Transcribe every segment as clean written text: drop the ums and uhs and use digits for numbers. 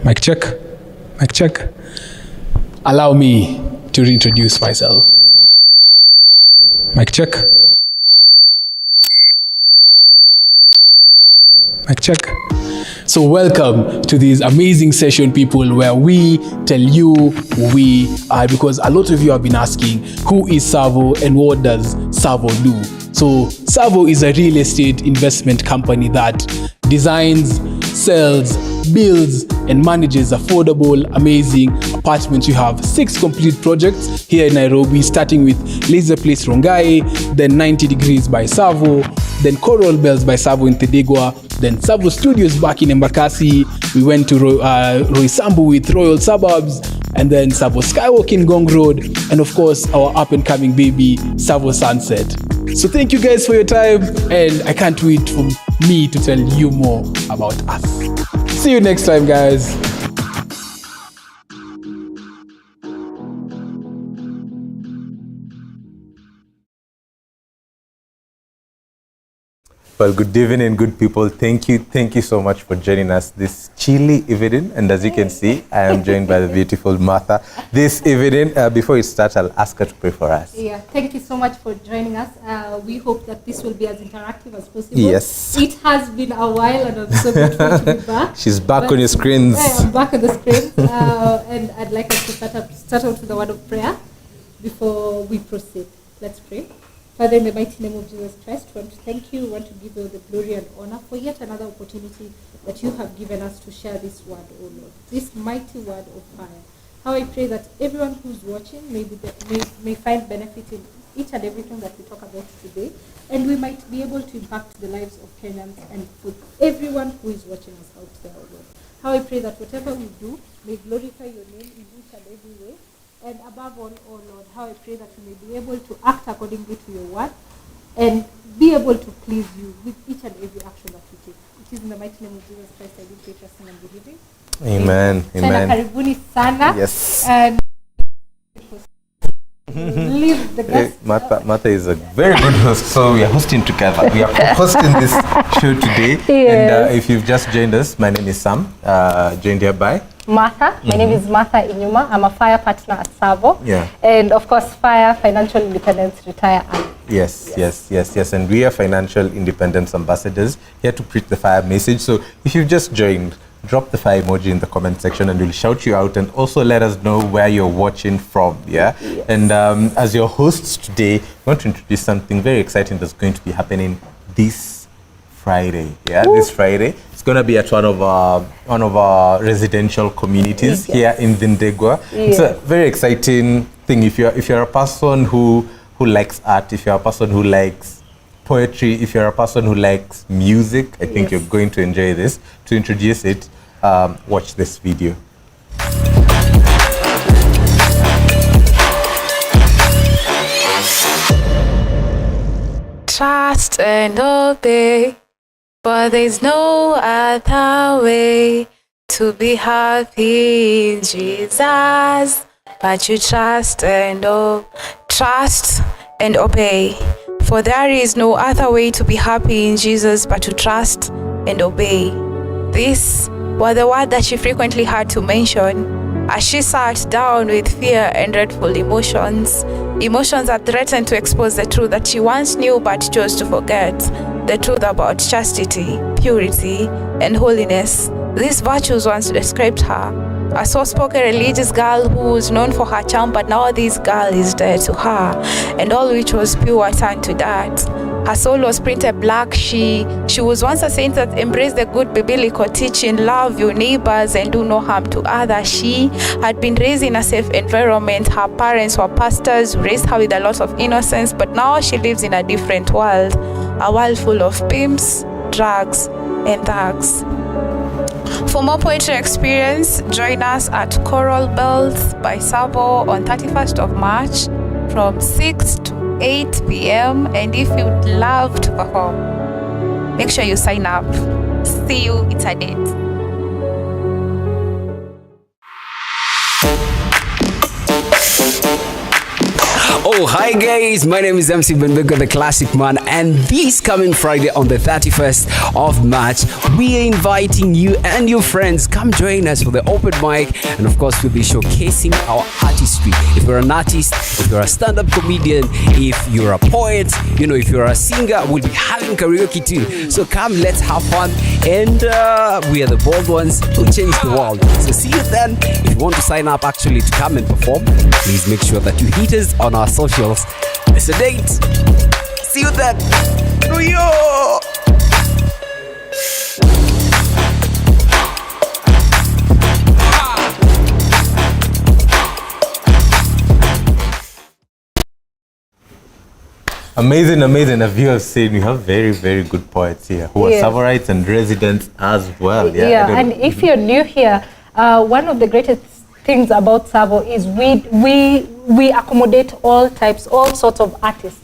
Mic check. Mic check. Allow me to reintroduce myself. Mic check. Mic check. So welcome to this amazing session, people, where we tell you who we are, because a lot of you have been asking, who is Savo and what does Savo do? So Savo is a real estate investment company that designs, sells, builds and manages affordable, amazing apartments. We have 6 complete projects here in Nairobi, starting with Laser Place Rongai, then 90 Degrees by Savo, then Coral Bells by Savo in Thedegwa, then Savo Studios back in Embakasi. We went to Roysambu with Royal Suburbs, and then Savo Skywalk in Gong Road, and of course our up and coming baby Savo Sunset. So thank you guys for your time, and I can't wait for me to tell you more about us. See you next time, guys. Well, good evening, good people. Thank you so much for joining us this chilly evening. And as you can see, I am joined by the beautiful Martha this evening. Before we start, I'll ask her to pray for us. Yeah, thank you so much for joining us. We hope that this will be as interactive as possible. Yes. It has been a while, and I'm so grateful to be back. She's back on your screens. I'm back on the screens. And I'd like us to start out with a word of prayer before we proceed. Let's pray. Father, in the mighty name of Jesus Christ, we want to thank you, we want to give you the glory and honor for yet another opportunity that you have given us to share this word, O Lord, this mighty word of fire. How I pray that everyone who's watching may find benefit in each and everything that we talk about today, and we might be able to impact the lives of Kenyans and for everyone who is watching us out there, O Lord. How I pray that whatever we do may glorify your name in each and every way. And above all, oh Lord, how I pray that we may be able to act accordingly to your word and be able to please you with each and every action that we take. It is in the mighty name of Jesus Christ I do pray, trusting and believing. Amen. Amen. Karibuni sana. Yes. And leave the guest. Martha is a very good host, so we are hosting together. We are hosting this show today. Yes. And if you've just joined us, my name is Sam, joined here by Martha. My name is Martha Inyuma. I'm a fire partner at Savo. Yeah. And of course, Fire Financial Independence Retire Early. Yes. And we are financial independence ambassadors here to preach the fire message. So if you've just joined, drop the fire emoji in the comment section and we'll shout you out, and also let us know where you're watching from. Yeah. Yes. And as your hosts today, I want to introduce something very exciting that's going to be happening this Friday. Yeah. Ooh. This Friday. It's going to be at one of our residential communities here in Thedegwa. It's a very exciting thing. If you're a person who likes art, if you're a person who likes poetry, if you're a person who likes music, I think you're going to enjoy this. To introduce it, watch this video. Trust and obey. But there's no other way to be happy in Jesus, but you trust and obey. For there is no other way to be happy in Jesus but to trust and obey. This was the word that she frequently had to mention as she sat down with fear and dreadful emotions that threatened to expose the truth that she once knew but chose to forget, the truth about chastity, purity, and holiness. These virtues once described her, a soft-spoken religious girl who was known for her charm, but now this girl is dead to her, and all which was pure turned to dirt. Her soul was printed black. She was once a saint that embraced the good biblical teaching, love your neighbors and do no harm to others. She had been raised in a safe environment. Her parents were pastors who raised her with a lot of innocence, but now she lives in a different world, a world full of pimps, drugs, and thugs. For more poetry experience, join us at Coral Bells by Savo on 31st of March from 6 to 8 p.m. And if you'd love to perform, make sure you sign up. See you, it's a date. Oh Yo, hi guys, my name is MC Benbego, the classic man, and this coming Friday on the 31st of March, we are inviting you and your friends. Come join us for the open mic, and of course we'll be showcasing our artistry. If you're an artist, if you're a stand-up comedian, if you're a poet, if you're a singer, we'll be having karaoke too. So come, let's have fun, and we are the bold ones who change the world. So see you then. If you want to sign up actually to come and perform, please make sure that you hit us on our socials. It's a date. See you then. New York. Amazing, amazing. As you have seen, we have very, very good poets here who are Savorites and residents as well. And if you're new here, one of the greatest things about Savo is we accommodate all sorts of artists.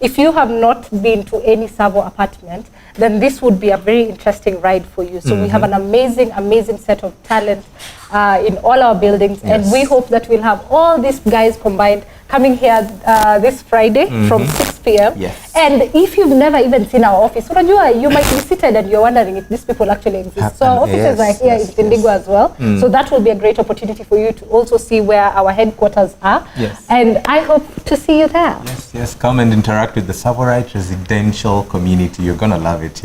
If you have not been to any Savo apartment, then this would be a very interesting ride for you. So we have an amazing set of talent in all our buildings, and we hope that we'll have all these guys combined coming here this Friday from 6 p.m. And if you've never even seen our office, you might be seated and you're wondering if these people actually exist. So our offices are here in Tindigo as well. So that will be a great opportunity for you to also see where our headquarters are. And I hope to see you there. Yes, come and interact with the Savorite residential community. You're going to love it.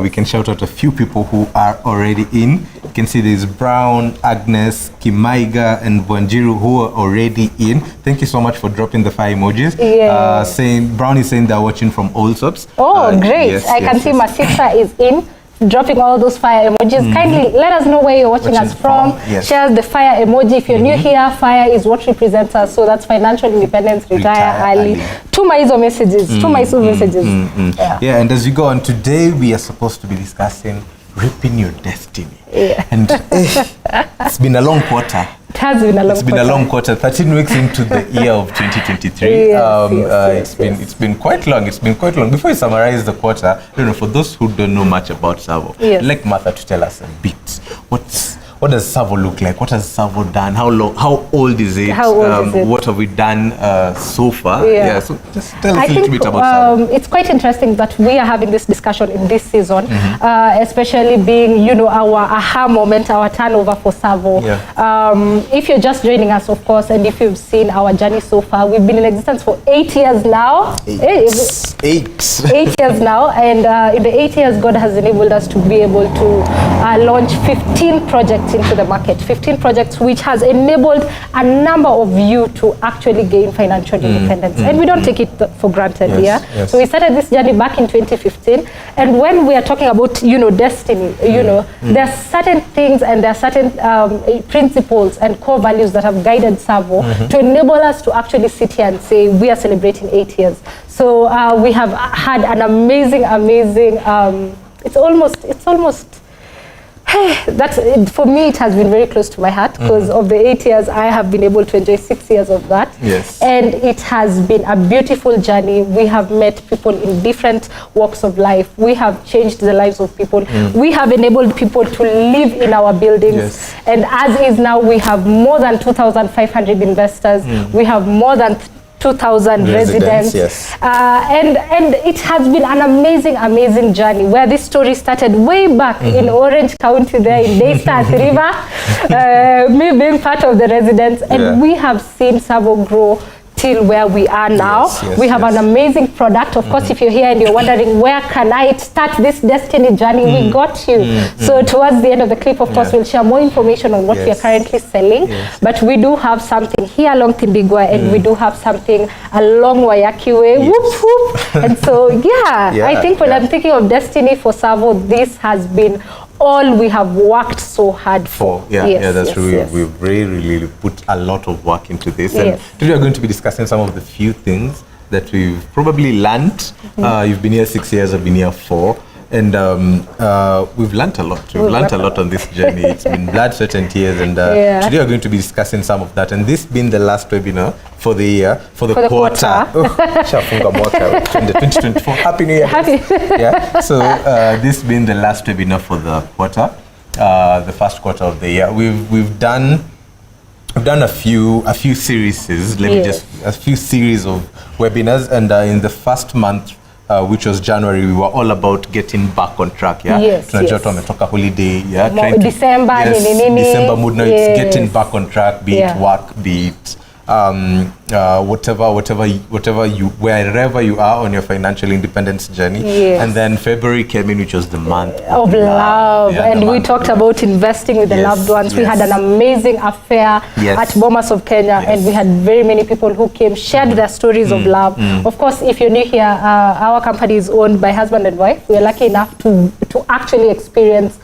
We can shout out a few people who are already in. You can see there's Brown, Agnes, Kimaiga, and Wanjiru who are already in. Thank you so much for dropping the fire emojis. Brown is saying they're watching from Allsops. Great. I can see my sister is in, dropping all those fire emojis. Kindly let us know where you're watching us from. Share the fire emoji. If you're new here, fire is what represents us. So that's financial independence, retire early. Tuma hizo messages. And as we go on, today we are supposed to be discussing ripping your destiny. And it's been a long quarter. It has been a long quarter. It's been a long quarter, 13 weeks into the year of 2023. It's been quite long. Before you summarize the quarter, for those who don't know much about Savo, I'd like Martha to tell us a bit. What does Savo look like? What has Savo done? How old is it? What have we done so far? So just tell us a little bit about Savo. It's quite interesting that we are having this discussion in this season, especially being, our aha moment, our turnover for Savo. If you're just joining us, of course, and if you've seen our journey so far, we've been in existence for 8 years now. 8 years now, and in the 8 years, God has enabled us to be able to launch 15 projects into the market, 15 projects which has enabled a number of you to actually gain financial independence, and we don't take it for granted. So we started this journey back in 2015, and when we are talking about destiny, there are certain things and there are certain principles and core values that have guided Savo to enable us to actually sit here and say we are celebrating 8 years. So we have had an amazing it's almost for me, it has been very close to my heart because of the 8 years, I have been able to enjoy 6 years of that. And it has been a beautiful journey. We have met people in different walks of life. We have changed the lives of people. We have enabled people to live in our buildings. And as is now, we have more than 2,500 investors. We have more than 2,000 residents. And it has been an amazing journey where this story started way back in Orange County there in Daystar River, me being part of the residents, and we have seen Savo grow till where we are now. We have an amazing product. Of course, if you're here and you're wondering where can I start this destiny journey, we got you. So towards the end of the clip, of course, we'll share more information on what we are currently selling. But we do have something here along Tindigwa, and we do have something along Wayaki Way. Whoop, whoop. And so, I think when I'm thinking of destiny for Savo, this has been all we have worked so hard for. That's true. We've really put a lot of work into this. And today we're going to be discussing some of the few things that we've probably learned. You've been here 6 years, I've been here 4. And we've learned a lot. We've learned a lot on this journey. It's been blood, sweat, and tears. And today we're going to be discussing some of that. And this being the last webinar for the year, for the quarter. Shafunga mwaka 2024. Happy New Year. So this being the last webinar for the quarter, the first quarter of the year, we've done I've done a few series. A few series of webinars, and in the first month, which was January, we were all about getting back on track. Yeah, tunajua watu wametoka holiday. Yeah, December mood. Now it's getting back on track. Be it work, be it whatever you, wherever you are on your financial independence journey. And then February came in, which was the month of love. And we talked about investing with the loved ones. We had an amazing affair at Bomas of Kenya, and we had very many people who came, shared their stories of love. Of course, if you're new here, our company is owned by husband and wife. We are lucky enough to actually experience,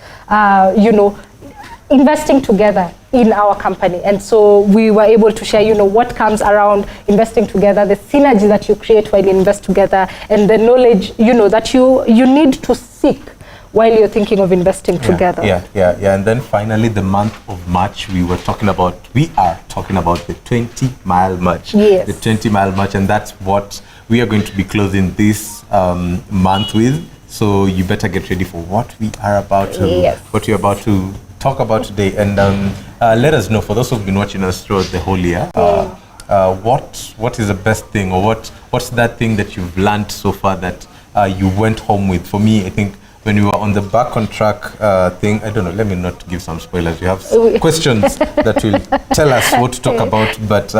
investing together in our company. And so we were able to share, what comes around investing together, the synergy that you create while you invest together, and the knowledge, that you need to seek while you're thinking of investing together. And then finally, the month of March, we are talking about the 20-mile march. Yes. The 20-mile march, and that's what we are going to be closing this month with. So you better get ready for what we are about to talk about today. And let us know, for those who've been watching us throughout the whole year, what is the best thing, or what's that thing that you've learned so far that you went home with? For me, I think when we were on the back on track thing, I don't know, let me not give some spoilers. We have questions that will tell us what to talk about. But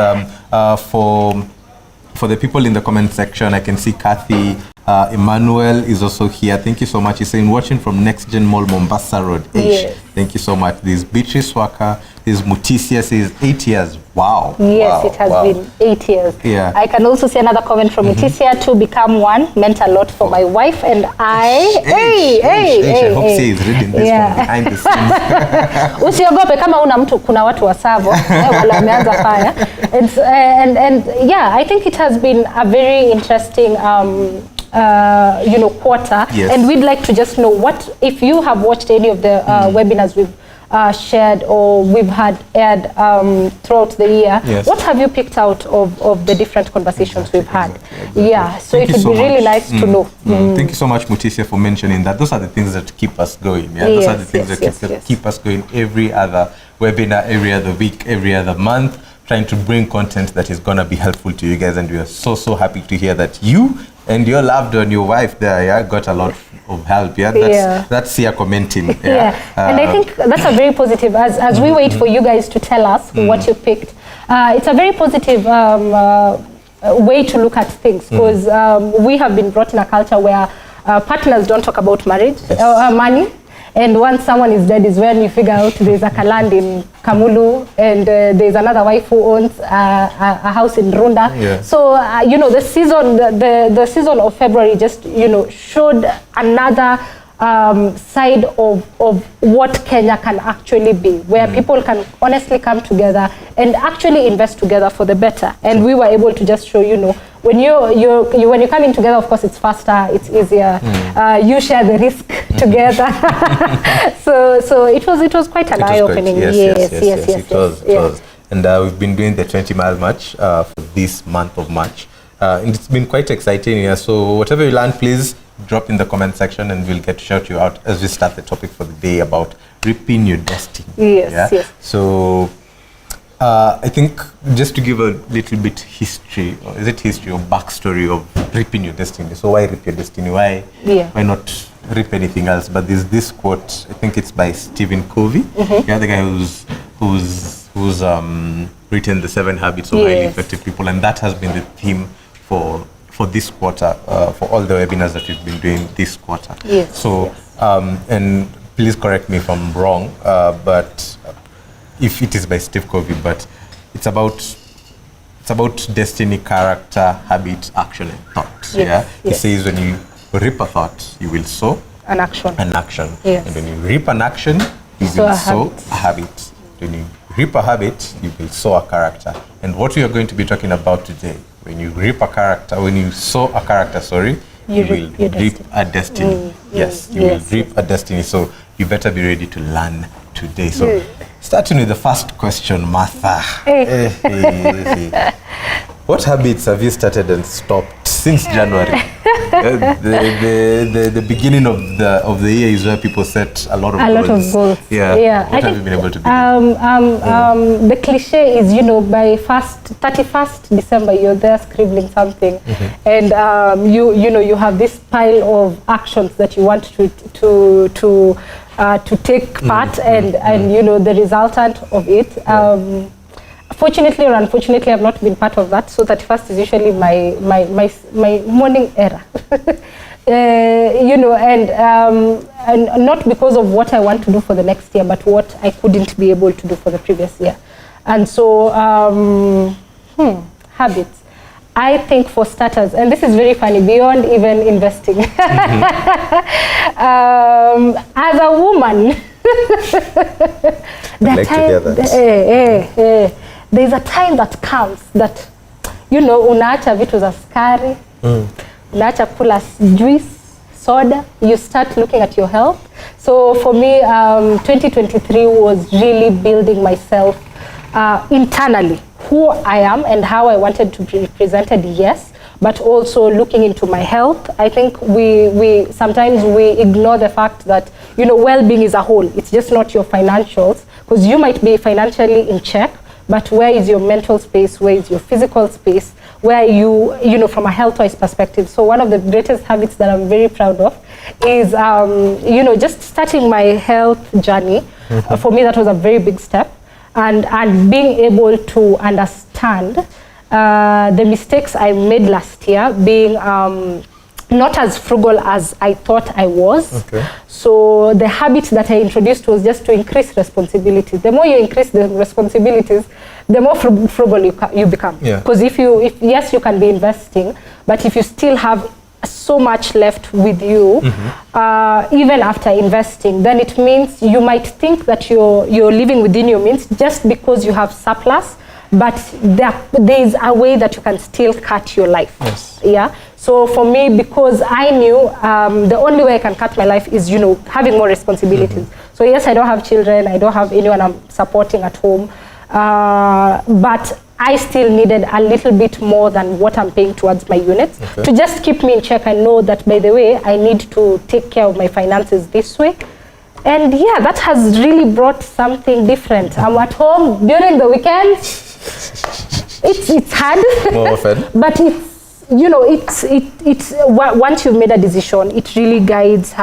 for the people in the comment section, I can see Kathy Emmanuel is also here. Thank you so much. He's saying, watching from Next Gen Mall, Mombasa Road. Thank you so much. This Beatrice Waka, this Mutisia says 8 years. Wow. Yes, it has been 8 years. Yeah. I can also see another comment from Mutisia. To become one meant a lot for my wife and I. I hope she is reading this from behind the scenes. Usiogope kama una mtu, kuna watu wa Savo wale wameanza fire. And yeah, I think it has been a very interesting quarter. And we'd like to just know, what if you have watched any of the webinars we've shared or we've had aired throughout the year. What have you picked out of the different conversations we've had? So it would be really nice to know. Thank you so much, Mutisia, for mentioning that. Those are the things that keep us going. Those are the things that keep us going every other webinar, every other week, every other month, trying to bring content that is going to be helpful to you guys. And we are so happy to hear that you and your loved one, your wife there, got a lot of help. That's here commenting. And I think that's a very positive, as we wait for you guys to tell us what you picked. It's a very positive way to look at things, because we have been brought in a culture where partners don't talk about marriage or money. And once someone is dead is when you figure out there's a land in Kamulu, and there's another wife who owns a house in Runda. So, the season of February just, showed another side of what Kenya can actually be, where people can honestly come together and actually invest together for the better. And we were able to just show, when you come in together, of course, it's faster, it's easier. You share the risk together. so it was quite an eye-opening. Yes, it was. And we've been doing the 20-mile march for this month of March. And it's been quite exciting. So whatever you learn, please drop in the comment section, and we'll get to shout you out as we start the topic for the day about reaping your destiny. So I think just to give a little bit history, or is it history or backstory of reaping your destiny? So why reap your destiny? Why not reap anything else? But there's this quote, I think it's by Stephen Covey, the guy who's written The 7 Habits of Highly Effective People, and that has been the theme for this quarter, for all the webinars that we've been doing this quarter. And please correct me if I'm wrong, but if it is by Steve Covey, but it's about destiny, character, habit, action, and thought. He says when you reap a thought, you will sow an action. And when you reap an action, you will sow a habit. When you reap a habit, you will sow a character. And what we are going to be talking about today, when you sow a character, you will reap a destiny. You will reap a destiny. So you better be ready to learn today. So starting with the first question, Martha. What habits have you started and stopped since January. The beginning of the year is where people set a lot of goals. Yeah. What have you been able to do? The cliche is, by 31st December, you're there scribbling something, and you have this pile of actions that you want to take part, and the resultant of it. Fortunately or unfortunately, I've not been part of that. So 31st is usually my morning era. And not because of what I want to do for the next year, but what I couldn't be able to do for the previous year. And so, habits. I think for starters, and this is very funny, beyond even investing. As a woman, there's a time that comes that, unaacha vitu za sukari, unaacha kula juice, soda, you start looking at your health. So for me, 2023 was really building myself internally, who I am and how I wanted to be represented, yes, but also looking into my health. I think we sometimes we ignore the fact that, well-being is a whole. It's just not your financials, because you might be financially in check, but where is your mental space? Where is your physical space? Where you from a health-wise perspective. So one of the greatest habits that I'm very proud of is, just starting my health journey. For me, that was a very big step. And being able to understand the mistakes I made last year, being not as frugal as I thought I was. Okay. So the habit that I introduced was just to increase responsibilities. The more you increase the responsibilities, the more frugal you become. Because if yes, you can be investing, but if you still have so much left with you, even after investing, then it means you might think that you're living within your means just because you have surplus, but there is a way that you can still cut your life. Yes. Yeah. So for me, because I knew the only way I can cut my life is, having more responsibilities. So yes, I don't have children, I don't have anyone I'm supporting at home, but I still needed a little bit more than what I'm paying towards my units to just keep me in check and know that, by the way, I need to take care of my finances this way. And yeah, that has really brought something different. I'm at home during the weekends. It's hard, more often. But it's once you've made a decision, it really guides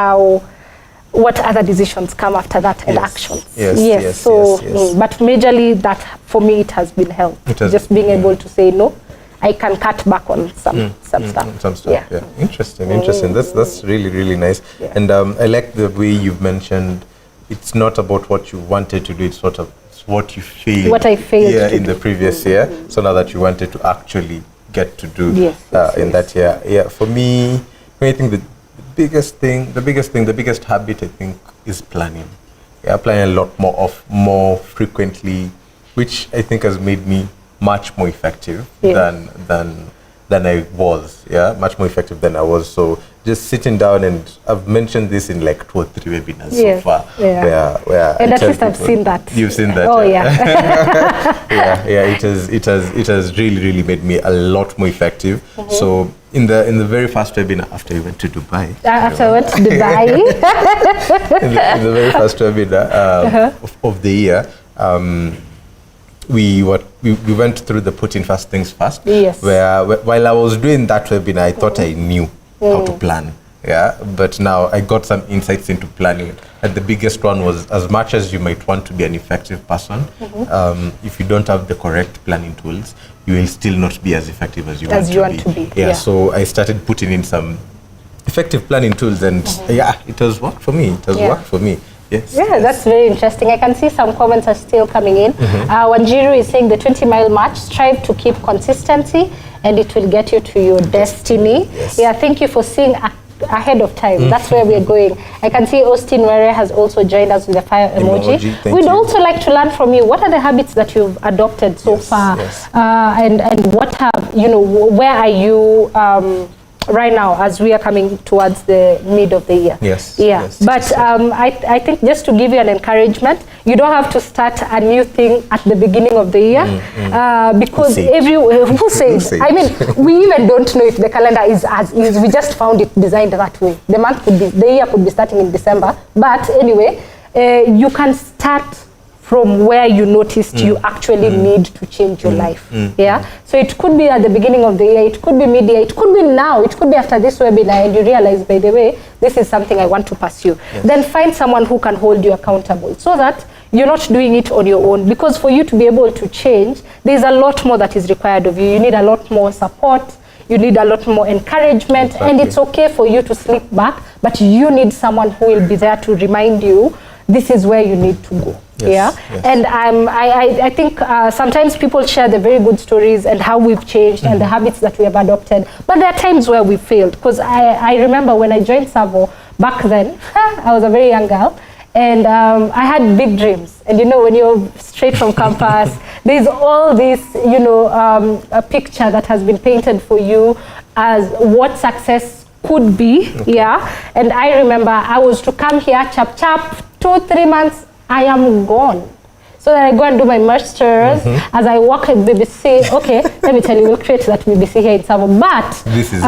what other decisions come after that and actions. Yes. So, but majorly that for me it has been help. Just being able to say no, I can cut back on some stuff. Some stuff. Yeah. Interesting. That's really, really nice. Yeah. And I like the way you've mentioned it's not about what you wanted to do. It's sort of what you failed. What I failed in the previous year. So now that you wanted to actually get to do in that year. Yeah. For me, I think the biggest habit I think is planning. Yeah, planning a lot more frequently, which I think has made me much more effective than I was. Yeah, much more effective than I was. So just sitting down, and I've mentioned this in like 2 or 3 webinars so far. Yeah. Where and at least I've seen that. You've seen that. Oh yeah. It has really made me a lot more effective. So in the very first webinar after you went to Dubai. After I went to Dubai. in the very first webinar of the year. We went through the putting first things first. Yes. Where while I was doing that webinar, I thought I knew how to plan. Yeah. But now I got some insights into planning. And the biggest one was, as much as you might want to be an effective person, if you don't have the correct planning tools, you will still not be as effective as you want to be. Yeah. So I started putting in some effective planning tools, and it has worked for me. Yes. Yeah, that's very interesting. I can see some comments are still coming in. Wanjiru is saying the 20-mile march, strive to keep consistency and it will get you to your destiny. Yes. Yeah, thank you for seeing ahead of time. That's where we're going. I can see Austin Were has also joined us with a fire emoji. We'd also like to learn from you. What are the habits that you've adopted so far? Yes. And what have, where are you right now as we are coming towards the mid of the year. Yes. Yeah. Yes, But I think just to give you an encouragement, you don't have to start a new thing at the beginning of the year because who says? I mean, we even don't know if the calendar is as is. We just found it designed that way. The year could be starting in December. But anyway, you can start from where you noticed you actually need to change your life. Yeah. So it could be at the beginning of the year, it could be mid-year, it could be now, it could be after this webinar, and you realize, by the way, this is something I want to pursue. Yes. Then find someone who can hold you accountable so that you're not doing it on your own. Because for you to be able to change, there's a lot more that is required of you. You need a lot more support. You need a lot more encouragement. Exactly. And it's okay for you to slip back, but you need someone who will be there to remind you this is where you need to go. Yes, yeah. Yes. And I think sometimes people share the very good stories and how we've changed and the habits that we have adopted. But there are times where we failed. Because I remember when I joined Savo back then, I was a very young girl. And I had big dreams. And you know, when you're straight from campus, there's all this, you know, a picture that has been painted for you as what success could be. Okay. Yeah. And I remember I was to come here, chap, 2-3 months, I am gone. So that I go and do my master's as I work at BBC. Okay, let me tell you, we'll create that BBC here in Savo. But, this is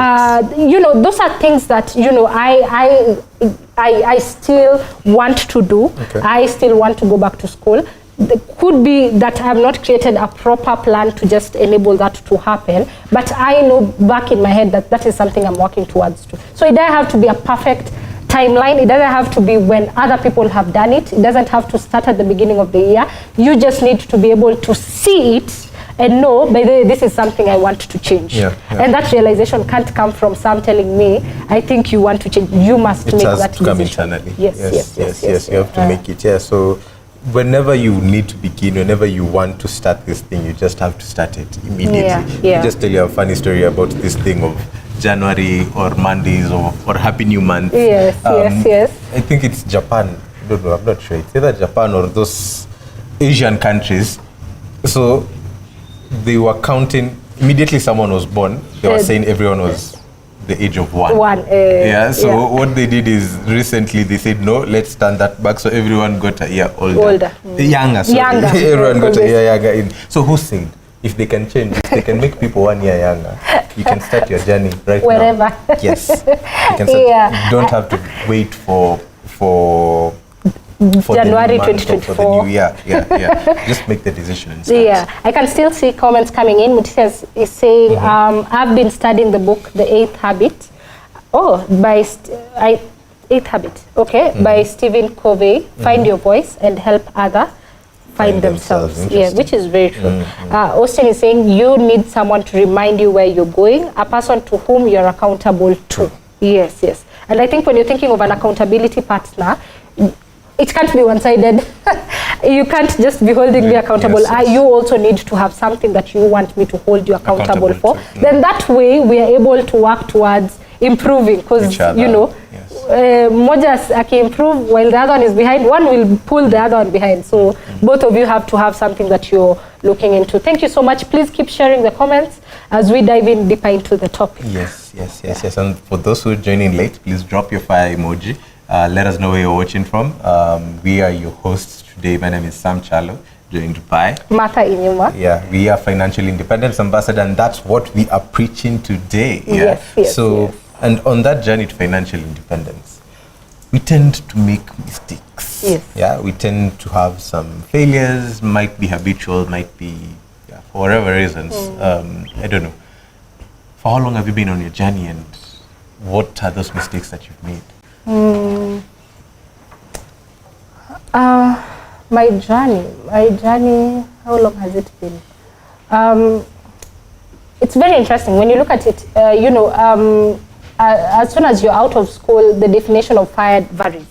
you know, those are things that, you know, I still want to do. Okay. I still want to go back to school. It could be that I have not created a proper plan to just enable that to happen. But I know back in my head that that is something I'm working towards too. So it doesn't have to be a perfect timeline. It doesn't have to be when other people have done it. It doesn't have to start at the beginning of the year. You just need to be able to see it and know, by the way, this is something I want to change. Yeah, yeah. And that realization can't come from some telling me, I think you want to change. You must make that decision. It has to come internally. Yes. You have to make it. Yeah. So whenever you need to begin, whenever you want to start this thing, you just have to start it immediately. Yeah. Just tell you a funny story about this thing of January or Mondays or Happy New Month. Yes. I think it's Japan. I don't know, I'm not sure. It's either Japan or those Asian countries. So they were counting, immediately someone was born, they were saying everyone was the age of one. What they did is recently they said, no, let's turn that back. So everyone got a year older. Younger. Everyone got a year younger in. So who said? If they can change, if they can make people 1 year younger, you can start your journey right wherever. now. Yes. You can start. You don't have to wait for January 2024. For the new year. Yeah. Just make the decision and start. Yeah. I can still see comments coming in. Mutisa is saying, I've been studying the book, The Eighth Habit. Eighth Habit. Okay. By Stephen Covey. Find your voice and help others find themselves. Yeah, which is very true. Austin is saying you need someone to remind you where you're going, a person to whom you're accountable to. Yes. And I think when you're thinking of an accountability partner, it can't be one-sided. You can't just be holding me accountable. Yes. You also need to have something that you want me to hold you accountable for. Then that way we are able to work towards improving, because you know, Moja aki-improve while the other one is behind, one will pull the other one behind. So both of you have to have something that you're looking into. Thank you so much. Please keep sharing the comments as we dive in deeper into the topic. Yes. And for those who are joining late, please drop your fire emoji. Let us know where you're watching from. We are your hosts today. My name is Sam Chalo, joined by Martha Inyuma. Yeah, we are Financial Independence Ambassador, and that's what we are preaching today. Yeah. Yes. And on that journey to financial independence, we tend to make mistakes. Yes. Yeah, we tend to have some failures, might be habitual, might be for whatever reasons. I don't know. For how long have you been on your journey, and what are those mistakes that you've made? My journey, how long has it been? It's very interesting. When you look at it, as soon as you're out of school, the definition of fire varies,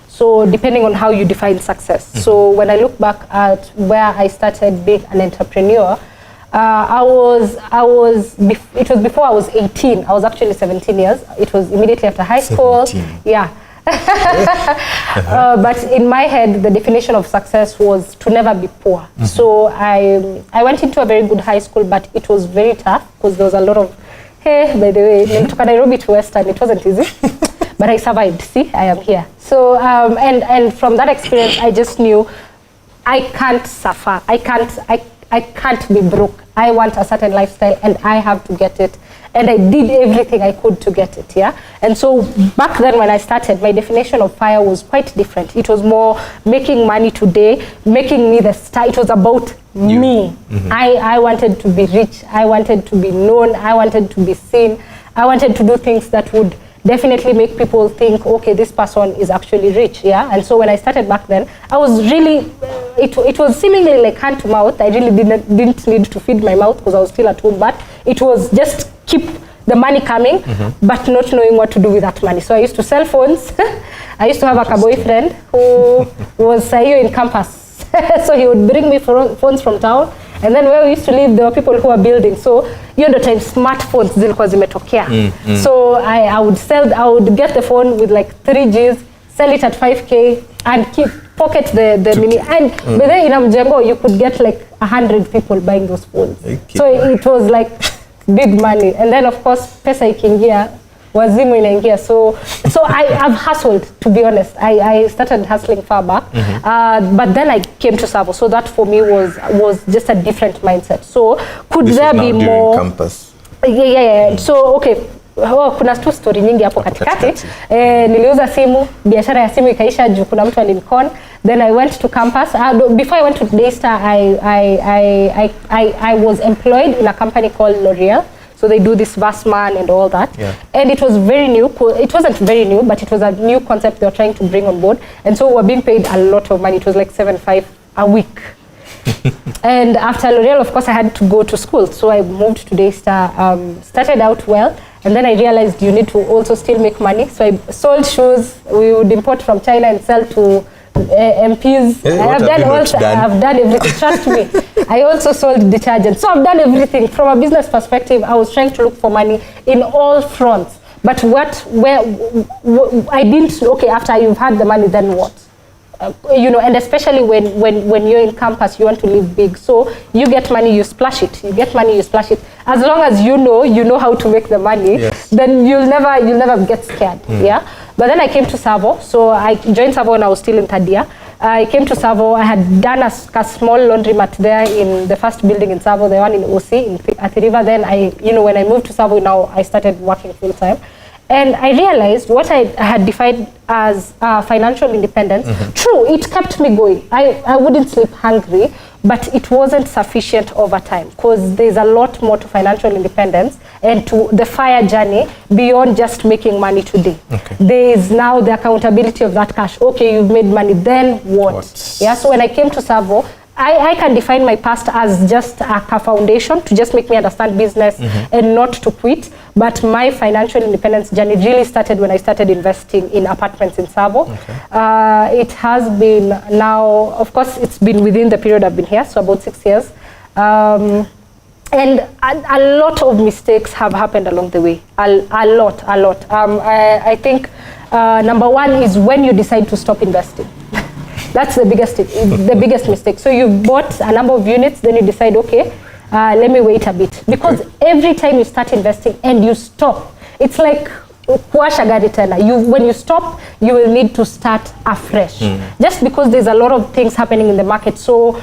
So depending on how you define success. So when I look back at where I started being an entrepreneur, it was before I was 18. I was actually 17 years. It was immediately after high school. 17. Yeah. But in my head, the definition of success was to never be poor. So I went into a very good high school, but it was very tough because there was a lot of Hey, by the way, nilitoka Nairobi to Western. It wasn't easy, but I survived. See, I am here. So, and from that experience, I just knew I can't suffer. I can't be broke. I want a certain lifestyle, and I have to get it. And I did everything I could to get it, yeah? And so back then when I started, my definition of FIRE was quite different. It was more making money today, making me the star. It was about me. I wanted to be rich. I wanted to be known. I wanted to be seen. I wanted to do things that would definitely make people think, okay, this person is actually rich, yeah? And so when I started back then, I was really, it was seemingly like hand to mouth. I really didn't need to feed my mouth because I was still at home, but it was just keep the money coming, but not knowing what to do with that money. So I used to sell phones. I used to have a boyfriend who was in campus. So he would bring me phones from town. And then where we used to live, there were people who were building. So, the time smartphones zilikuwa zimetokea. So I would get the phone with like 3 Gs, sell it at 5K, and pocket the mini. And but then in Mjengo, you could get like 100 people buying those phones. Okay. So it was like big money. And then of course, pesa ikiingia, wazimu inaingia. So I've hustled, to be honest. I started hustling far back, but then I came to Savo. So that for me was just a different mindset. So could this there be more? Campus. Yeah. So okay. Kuna tu story nyingi hapo katikati. Niliuza simu, biashara ya simu ikaisha juu kuna mtu alinikon. Then I went to campus. Before I went to Daystar, I was employed in a company called L'Oreal. So they do this Vassman and all that. Yeah. And it was very new. It wasn't very new, but it was a new concept they were trying to bring on board. And so we were being paid a lot of money. It was like 7.5 a week. And after L'Oreal, of course, I had to go to school. So I moved to Daystar, started out well. And then I realized you need to also still make money. So I sold shoes. We would import from China and sell to MPs. I've done everything. Trust me. I also sold detergent. So I've done everything. From a business perspective, I was trying to look for money in all fronts. But I didn't, okay, after you've had the money, then what? And especially when you're in campus, you want to live big. So you get money, you splash it. You get money, you splash it. As long as you know how to make the money, yes, then you'll never get scared. Yeah. But then I came to Savo. So I joined Savo when I was still in third year. I came to Savo. I had done a small laundromat there in the first building in Savo, the one in OC at the river. Then when I moved to Savo, now I started working full time. And I realized what I had defined as financial independence. True, it kept me going. I wouldn't sleep hungry, but it wasn't sufficient over time because there's a lot more to financial independence and to the FIRE journey beyond just making money today. Okay. There is now the accountability of that cash. Okay, you've made money, then what? Yeah. So when I came to Savo, I can define my past as just a foundation to just make me understand business and not to quit. But my financial independence journey really started when I started investing in apartments in Savo. Okay. It has been now, of course, it's been within the period I've been here, so about 6 years. And a lot of mistakes have happened along the way. A lot. I think number one is when you decide to stop investing. That's the biggest mistake. So you bought a number of units, then you decide, okay, let me wait a bit. Because every time you start investing and you stop, it's like kuwasha gari tena. When you stop, you will need to start afresh. Just because there's a lot of things happening in the market. So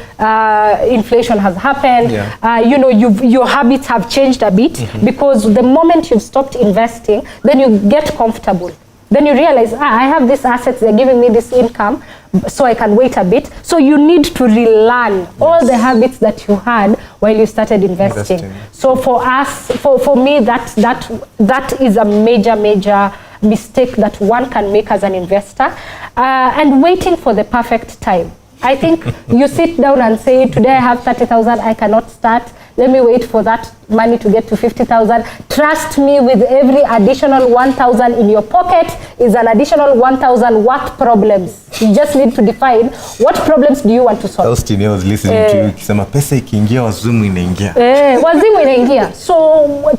inflation has happened. Yeah. Your habits have changed a bit because the moment you've stopped investing, then you get comfortable. Then you realize, I have these assets, they're giving me this income, so I can wait a bit. So you need to relearn all the habits that you had while you started investing. So for us, for me, that is a major mistake that one can make as an investor, and waiting for the perfect time. I think you sit down and say, today I have 30,000, I cannot start. Let me wait for that money to get to 50,000. Trust me, with every additional 1,000 in your pocket is an additional 1,000 what problems. You just need to define what problems do you want to solve. Austin, I was listening to you. Kisema pesa ikiingia wazimu inaingia. Wazimu inaingia. So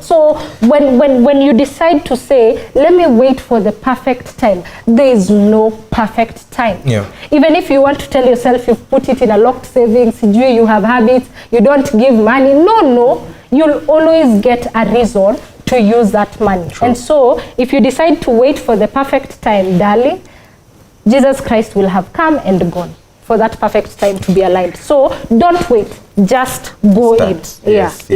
when you decide to say, let me wait for the perfect time, there is no perfect time. Yeah. Even if you want to tell yourself you've put it in a locked savings, you have habits, you don't give money. No. You'll always get a reason to to use that money. True. And so if you decide to wait for the perfect time, darling, Jesus Christ will have come and gone for that perfect time to be aligned. So don't wait, just go in. Yes.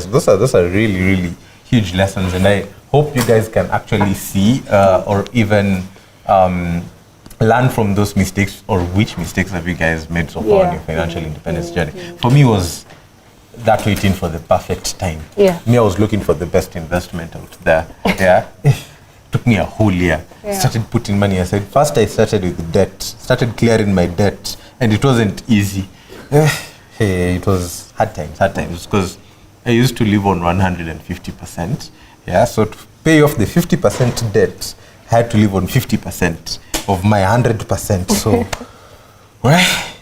Those are really, really huge lessons, and I hope you guys can actually see or even learn from those mistakes, or which mistakes have you guys made so far on your financial independence journey. For me, was that waiting for the perfect time. Me, I was looking for the best investment out there. Took me a whole year. Started putting money aside. First I started with debt, started clearing my debt, and it wasn't easy. It was hard times, because I used to live on 150%. So to pay off the 50% debt, I had to live on 50% of my 100%. So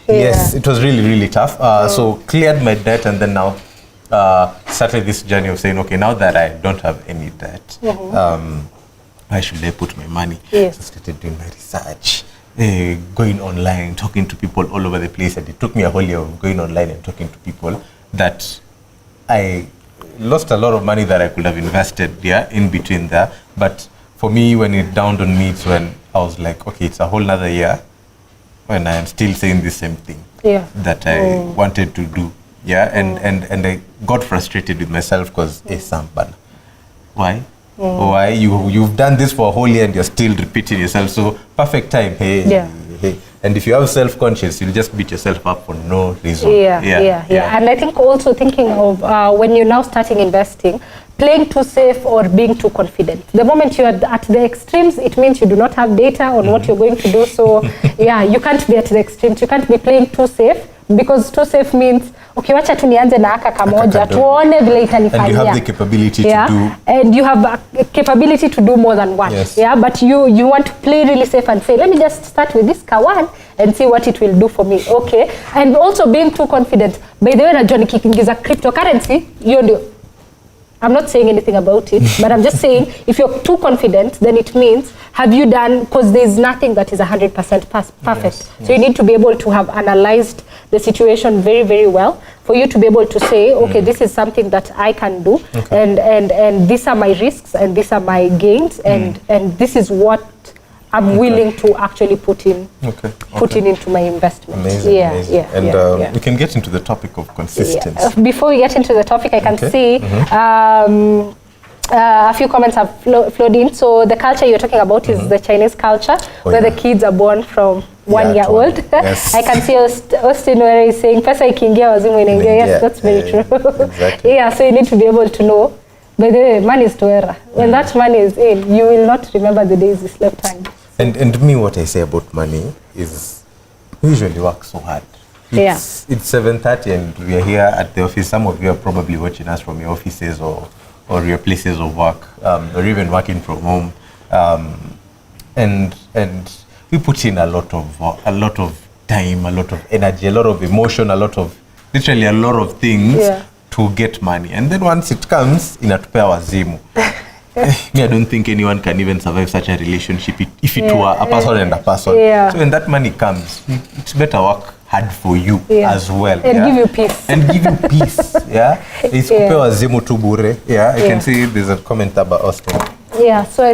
yes, it was really, really tough. So cleared my debt, and then now started this journey of saying, okay, now that I don't have any debt, where should I put my money? So I started doing my research, going online, talking to people all over the place. And it took me a whole year of going online and talking to people that I lost a lot of money that I could have invested in between there. But for me, when it dawned on me, it's when I was like, okay, it's a whole nother year when I am still saying the same thing that I wanted to do. And I got frustrated with myself because why? Why you've done this for a whole year and you're still repeating yourself? So perfect time, hey. And if you have self-conscious, you'll just beat yourself up for no reason. And I think also thinking of when you're now starting investing, playing too safe or being too confident. The moment you're at the extremes, it means you do not have data on what you're going to do. So you can't be at the extremes. You can't be playing too safe, because too safe means, okay, wacha tu nianze na aka kamoja tuone vile itanifanyia. And you have the capability to do. And you have a capability to do more than one. But you want to play really safe and say, let me just start with this kawan and see what it will do for me. Okay. And also being too confident. By the way, najua nikiingiza cryptocurrency, hiyo ndio. I'm not saying anything about it, but I'm just saying, if you're too confident, then it means, have you done, because there's nothing that is 100% perfect. So you need to be able to have analyzed the situation very, very well for you to be able to say, okay, this is something that I can do, and these are my risks, and these are my gains, and this is what I'm willing to actually put in into my investment. Amazing. And we can get into the topic of consistency. Before we get into the topic, I can see a few comments have flowed in. So the culture you're talking about is the Chinese culture, where the kids are born from 1 year old. I can see Austin where he's saying, "Pesa ikiingia wazimu inaingia." Yes, that's very true. So you need to be able to know. By the way, money is to error. When that money is in, you will not remember the days you slept time. And me, what I say about money is, we usually work so hard. It's 7:30 and we are here at the office. Some of you are probably watching us from your offices or your places of work, or even working from home. And we put in a lot of time, a lot of energy, a lot of emotion, literally a lot of things to get money. And then once it comes, inatupea wazimu. Me, I don't think anyone can even survive such a relationship if it were a person and a person. So when that money comes, it's better work hard for you as well. And give you peace. It's kupewa zimu tu bure. I can see there's a comment about Austin. So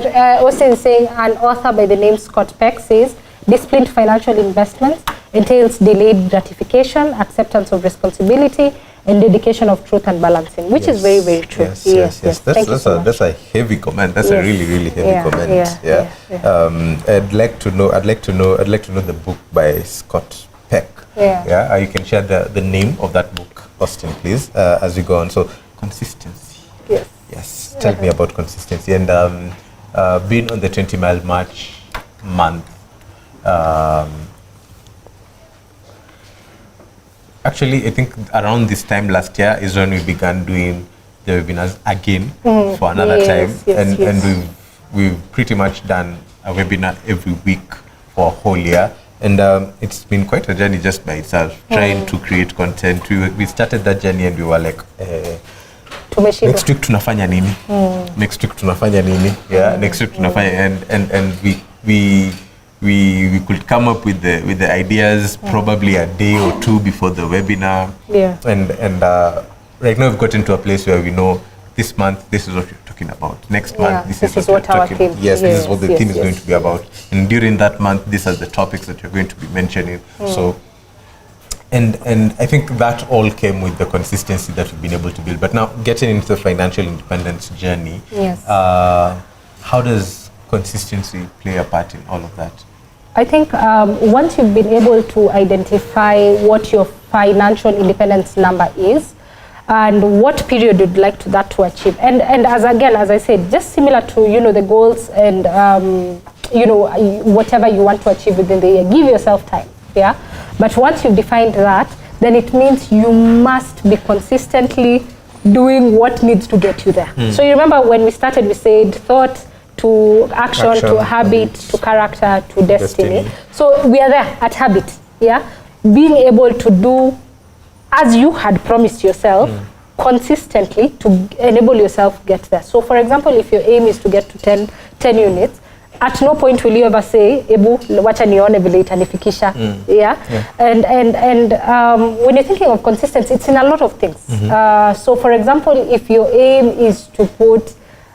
Austin is saying, an author by the name Scott Peck says, disciplined financial investments entails delayed gratification, acceptance of responsibility, and dedication of truth and balancing, which is very, very true. Yes. That's a heavy comment. That's a really, really heavy comment. I'd like to know the book by Scott Peck. You can share the name of that book, Austin, please, as we go on. So, consistency. Yes. Tell me about consistency. And being on the 20-mile march month. Actually, I think around this time last year is when we began doing the webinars again for another time. And we've pretty much done a webinar every week for a whole year. And it's been quite a journey just by itself, trying to create content. We started that journey and we were like, next week tunafanya nini? Next week tunafanya nini? Next week tunafanya, and we could come up with the ideas probably a day or two before the webinar. And right now we've gotten to a place where we know this month, this is what you're talking about. Next Yeah, month, this is what what you're our talking theme- Yes, this is what the yes, theme is yes, going to be yes. about. And during that month, these are the topics that you're going to be mentioning. So, and I think that all came with the consistency that we've been able to build. But now, getting into the financial independence journey, Yes. how does consistency play a part in all of that? I think once you've been able to identify what your financial independence number is and what period you'd like that to achieve, and as I said, just similar to the goals and whatever you want to achieve within the year, give yourself time. Yeah, but once you've defined that, then it means you must be consistently doing what needs to get you there. So you remember when we started, we said thought to action, to habit, to character, to destiny. So we are there at habit. Yeah, being able to do as you had promised yourself consistently to enable yourself get there. So for example, if your aim is to get to 10 units, at no point will you ever say, Ebu, wacha nione vile itanifikisha. Yeah? And when you're thinking of consistency, it's in a lot of things. So for example, if your aim is to put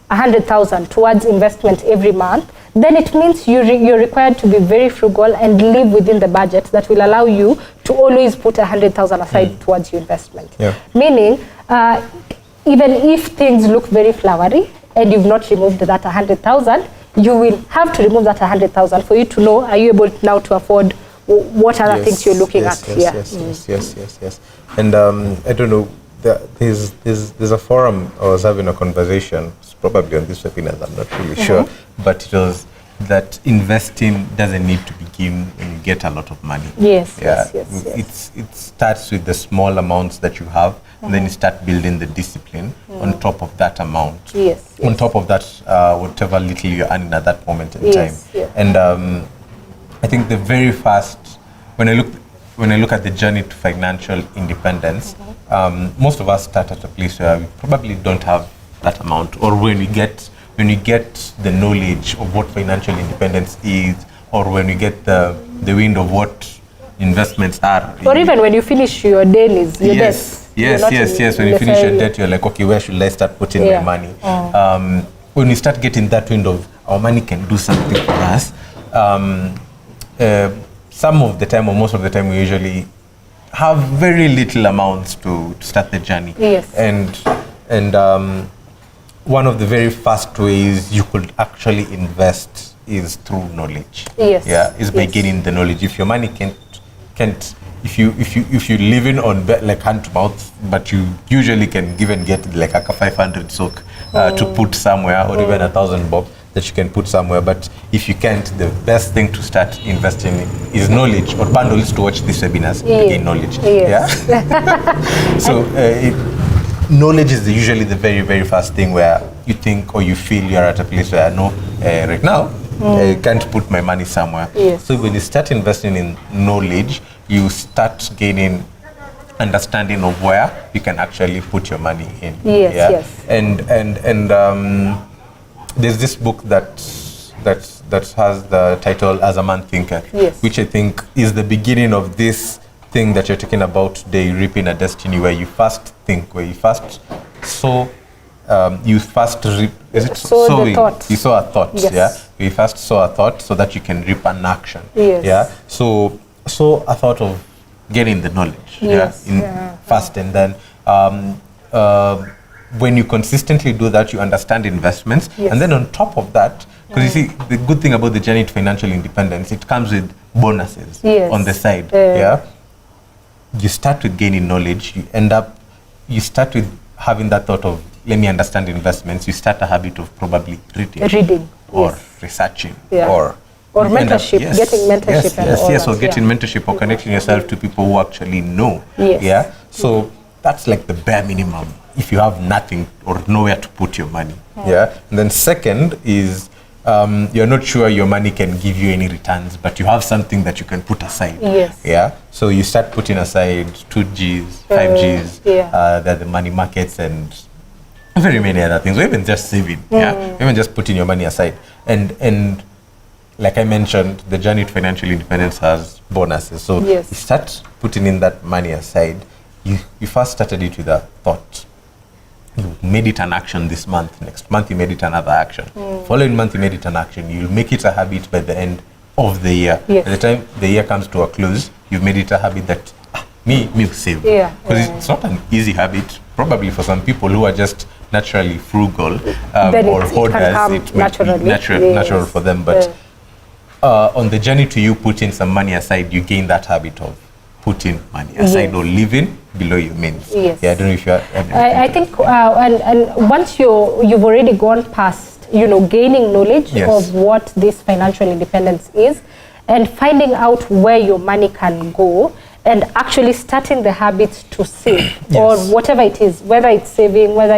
100,000 towards investment every month, then it means you're required to be very frugal and live within the budget that will allow you to always put 100,000 aside towards your investment. Yeah. Meaning, even if things look very flowery and you've not removed that 100,000, you will have to remove that 100,000 for you to know, are you able now to afford what other things you're looking at? Yes. And I don't know, there's a forum I was having a conversation, probably on this webinar, I'm not really sure, but it was that investing doesn't need to begin when you get a lot of money. Yes. It starts with the small amounts that you have, and then you start building the discipline on top of that amount. Yes. On top of that, whatever little you're earning at that moment in time. Yes. And I think the very first, when I look at the journey to financial independence, most of us start at a place where we probably don't have that amount, or when you get the knowledge of what financial independence is, or when you get the wind of what investments are, or even when you finish your dailies, your debts. Yes. When you finish your debt, you're like, okay, where should I start putting my money? When you start getting that wind of our money can do something for us, some of the time, or most of the time, we usually have very little amounts to start the journey. Yes. And one of the very first ways you could actually invest is through knowledge. Yes. Yeah, is by gaining the knowledge. If your money can't if you're living on like hand to mouth, but you usually can give and get like a 500 soak to put somewhere, or even 1,000 bob that you can put somewhere. But if you can't, the best thing to start investing in is knowledge, or bundles to watch these webinars to gain knowledge. Yes. Yeah. So knowledge is usually the very, very first thing where you think or you feel you're at a place where right now I can't put my money somewhere. Yes. So when you start investing in knowledge, you start gaining understanding of where you can actually put your money in. Yes. And there's this book that has the title As a Man Thinketh, which I think is the beginning of this thing that you're talking about today, reaping a destiny, where you first think, where you first sow, you first reap. Is it sowing? You sow a thought. Yes. Yeah. You first sow a thought so that you can reap an action. Yes. Yeah. So a thought of getting the knowledge. Yes. First, and then when you consistently do that, you understand investments, and then on top of that, because you see, the good thing about the journey to financial independence, it comes with bonuses on the side. You start with gaining knowledge. You start with having that thought of, let me understand investments. You start a habit of probably reading or researching or mentorship, getting mentorship and all that. Or getting mentorship, or connecting yourself to people who actually know. Yeah. So that's like the bare minimum if you have nothing or nowhere to put your money. Yeah. And then second is you're not sure your money can give you any returns, but you have something that you can put aside. Yes. Yeah. So you start putting aside 2Gs, 5Gs, there are the money markets and very many other things, or even just saving. Even just putting your money aside. And like I mentioned, the journey to financial independence has bonuses. So you start putting in that money aside. You first started it with a thought. you made it an action this month, next month you made it another action, following month you made it an action, you'll make it a habit by the end of the year. Yes. By the time the year comes to a close, you've made it a habit that me will save. Yeah. Because it's not an easy habit. Probably for some people who are just naturally frugal Then or it can hoarders, come it will naturally. be natural for them. But on the journey to you putting some money aside, you gain that habit of putting money aside or living below your means. Yes. Yeah, I don't know if you are. I think, and once you've already gone past, gaining knowledge Yes. of what this financial independence is, and finding out where your money can go, and actually starting the habits to save or whatever it is, whether it's saving, whether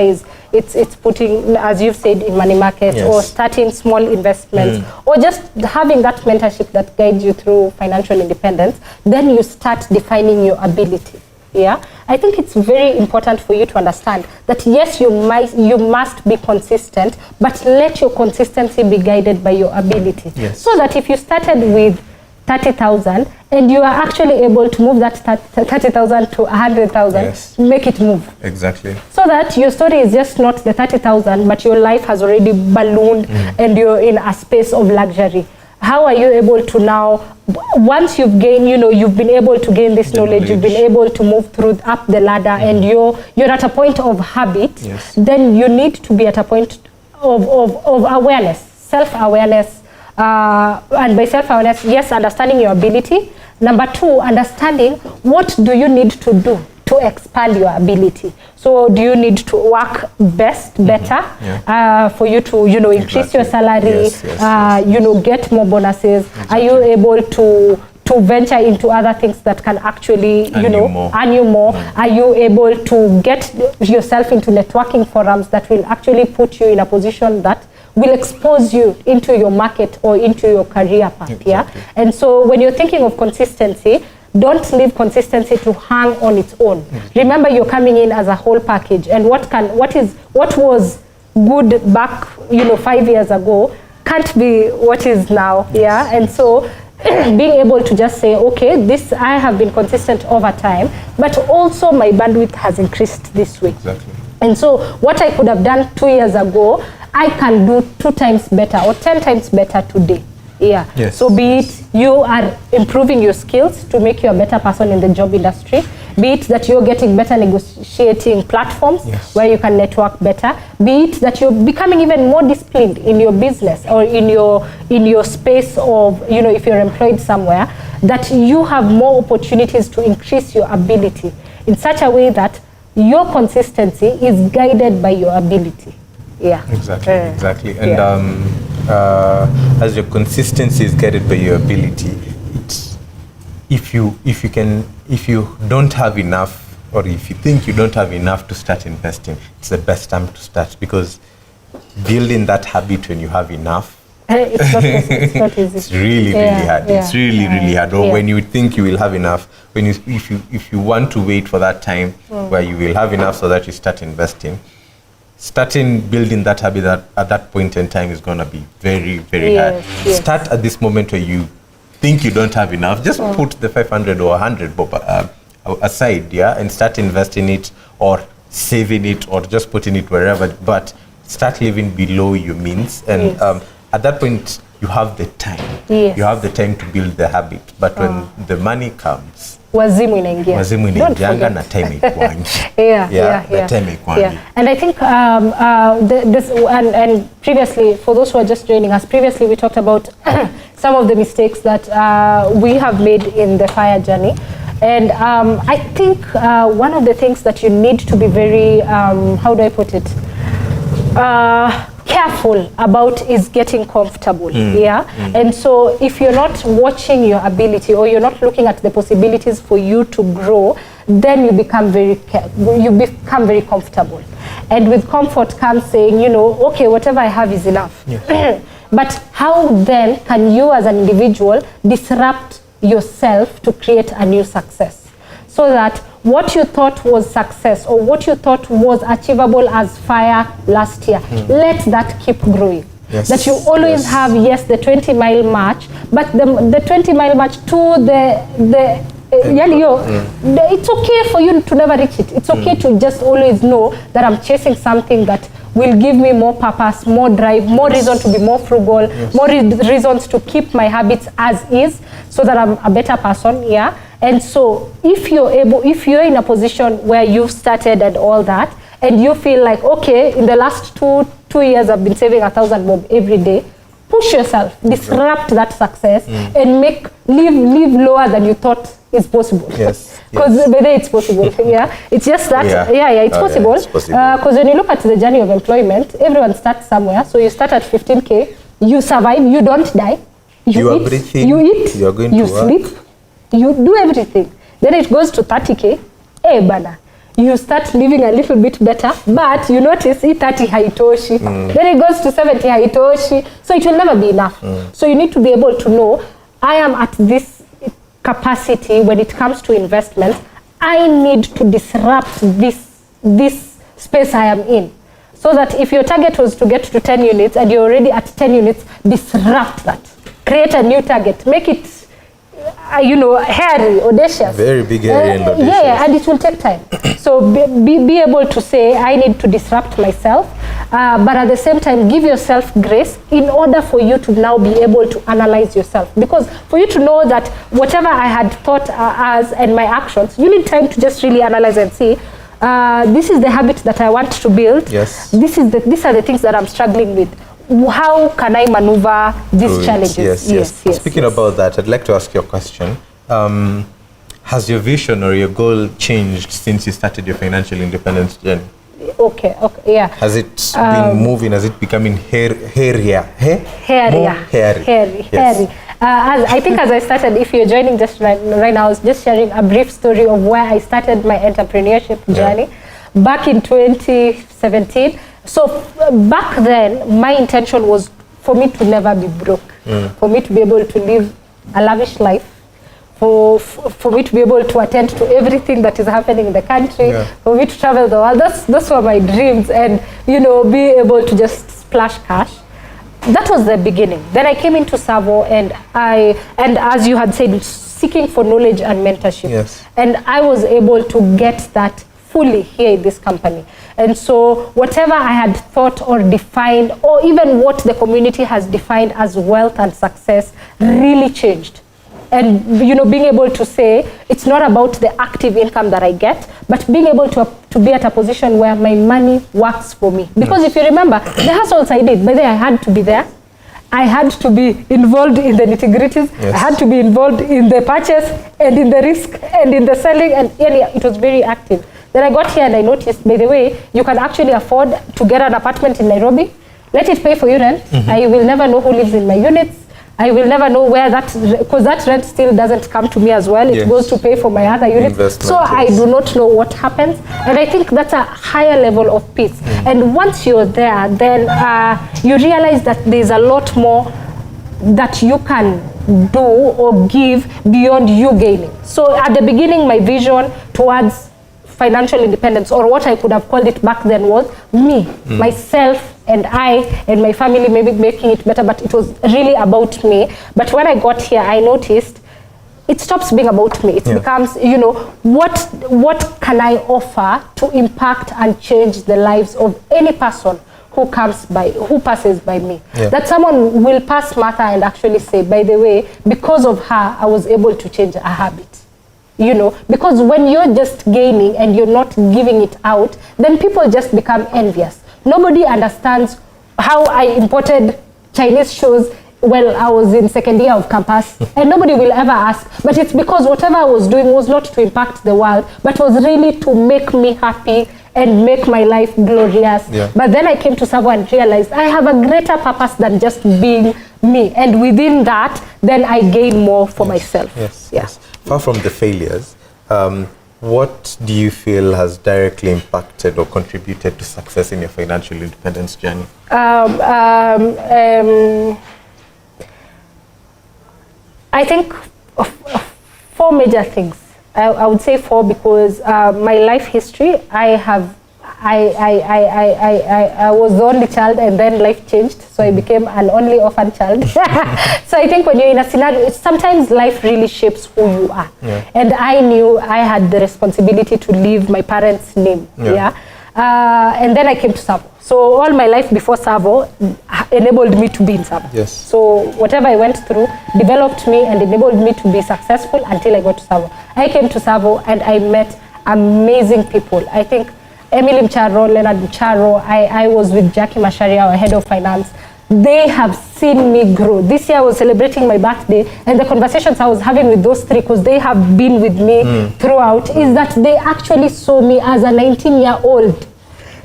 it's putting, as you've said, in money market, or starting small investments, or just having that mentorship that guides you through financial independence, then you start defining your ability. Yeah, I think it's very important for you to understand that yes, you must be consistent, but let your consistency be guided by your ability. Yes. So that if you started with 30,000 and you are actually able to move that 30,000 to 100,000, Yes. make it move. Exactly. So that your story is just not the 30,000, but your life has already ballooned and you're in a space of luxury. How are you able to now, once you've gained, you've been able to gain this knowledge, you've been able to move through up the ladder, and you're at a point of habit, then you need to be at a point of awareness, self-awareness. And by self-awareness, yes, understanding your ability. Number two, understanding what do you need to do to expand your ability. So do you need to work better for you to, increase your salary, get more bonuses? Are you able to venture into other things that can actually, earn you more? Are you able to get yourself into networking forums that will actually put you in a position that will expose you into your market or into your career path? Exactly. And so when you're thinking of consistency, don't leave consistency to hang on its own. Remember, you're coming in as a whole package, and what was good back 5 years ago can't be what is now. And so being able to just say, okay, this, I have been consistent over time, but also my bandwidth has increased this week. Exactly. And so what I could have done 2 years ago, I can do 2 times better or 10 times better today. Yes. So be it you are improving your skills to make you a better person in the job industry, be it that you're getting better negotiating platforms where you can network better, be it that you're becoming even more disciplined in your business or in your space of, if you're employed somewhere, that you have more opportunities to increase your ability in such a way that your consistency is guided by your ability. Exactly. And as your consistency is guided by your ability, it's, if you don't have enough, or if you think you don't have enough to start investing, it's the best time to start, because building that habit when you have enough, it's not easy. It's really hard. It's really hard. Or when you think you will have enough, if you want to wait for that time where you will have enough so that you start investing, starting building that habit at that point in time is going to be very hard. Start at this moment where you think you don't have enough. Just put the 500 or 100 aside, and start investing it or saving it or just putting it wherever. But start living below your means, and at that point you have the time. You have the time to build the habit. But when the money comes, wazimu inaingia na time ikwangi. The time ikwangi. And I think this and previously, for those who are just joining us, previously we talked about some of the mistakes that we have made in the FIRE journey. And I think one of the things that you need to be very, how do I put it, careful about is getting comfortable. And so if you're not watching your ability, or you're not looking at the possibilities for you to grow, then you become very comfortable. And with comfort comes saying, okay, whatever I have is enough. But how then can you as an individual disrupt yourself to create a new success, so that what you thought was success or what you thought was achievable as FIRE last year, let that keep growing. That you always have, the 20-mile march, but the 20-mile march to it's okay for you to never reach it. It's okay to just always know that I'm chasing something that will give me more purpose, more drive, more reason to be more frugal, more reasons to keep my habits as is, so that I'm a better person. Yeah. And so if you're in a position where you've started and all that, and you feel like, okay, in the last two years I've been saving 1,000 bob every day, push yourself, disrupt that success, and live lower than you thought is possible. Yes. Because whether it's possible, it's just that, it's possible. Because when you look at the journey of employment, everyone starts somewhere. So you start at 15K, you survive, you don't die, you eat, you're going you to sleep, you do everything. Then it goes to 30K, bana. You start living a little bit better, but you notice 30 haitoshi. Then it goes to 70 haitoshi. So it will never be enough. So you need to be able to know, I am at this capacity when it comes to investment. I need to disrupt this space I am in. So that if your target was to get to 10 units and you're already at 10 units, disrupt that. Create a new target. Make it hairy, audacious. Very big, hairy and audacious. And it will take time. So be able to say, I need to disrupt myself, but at the same time, give yourself grace in order for you to now be able to analyze yourself. Because for you to know that whatever I had thought as and my actions, you need time to just really analyze and see, this is the habit that I want to build. Yes. These are the things that I'm struggling with. How can I maneuver these challenges? Yes. Speaking about that, I'd like to ask you a question. Has your vision or your goal changed since you started your financial independence journey? Okay, yeah. Has it been moving? Has it becoming hairier? Hairy. I think as I started, if you're joining just right now, I was just sharing a brief story of where I started my entrepreneurship journey back in 2017. So back then, my intention was for me to never be broke, for me to be able to live a lavish life, for me to be able to attend to everything that is happening in the country, for me to travel the world. Those were my dreams, and be able to just splash cash. That was the beginning. Then I came into Savo, and as you had said, seeking for knowledge and mentorship. Yes. And I was able to get that fully here in this company. And so whatever I had thought or defined, or even what the community has defined as wealth and success, really changed. And being able to say it's not about the active income that I get, but being able to be at a position where my money works for me. Because if you remember, the hustles I did, by the way, I had to be there. I had to be involved in the nitty-gritties. Yes. I had to be involved in the purchase and in the risk and in the selling, and it was very active. Then I got here and I noticed, by the way, you can actually afford to get an apartment in Nairobi. Let it pay for you rent. I will never know who lives in my units. I will never know where because that rent still doesn't come to me as well. It goes to pay for my other units. So I do not know what happens. And I think that's a higher level of peace. And once you're there, then you realize that there's a lot more that you can do or give beyond you gaining. So at the beginning, my vision towards financial independence, or what I could have called it back then, was me, myself, and I and my family, maybe making it better, but it was really about me. But when I got here, I noticed it stops being about me. It becomes, what can I offer to impact and change the lives of any person who passes by me. That someone will pass Martha and actually say, by the way, because of her, I was able to change a habit. Because when you're just gaining and you're not giving it out, then people just become envious. Nobody understands how I imported Chinese shoes when I was in second year of campus, and nobody will ever ask. But it's because whatever I was doing was not to impact the world, but was really to make me happy and make my life glorious. But then I came to Savo and realized I have a greater purpose than just being me. And within that, then I gain more for myself. Yes. Far from the failures, what do you feel has directly impacted or contributed to success in your financial independence journey? I think 4 major things. I would say 4 because my life history, I I was the only child, and then life changed, so I became an only orphan child. So I think when you're in a scenario, sometimes life really shapes who you are. Yeah. And I knew I had the responsibility to leave my parents' name. And then I came to Savo. So all my life before Savo enabled me to be in Savo. Yes. So whatever I went through developed me and enabled me to be successful until I got to Savo. I came to Savo and I met amazing people. I think Emily Mcharo, Leonard Mcharo, I was with Jackie Masharia, our head of finance. They have seen me grow. This year I was celebrating my birthday, and the conversations I was having with those three, because they have been with me throughout, is that they actually saw me as a 19-year-old.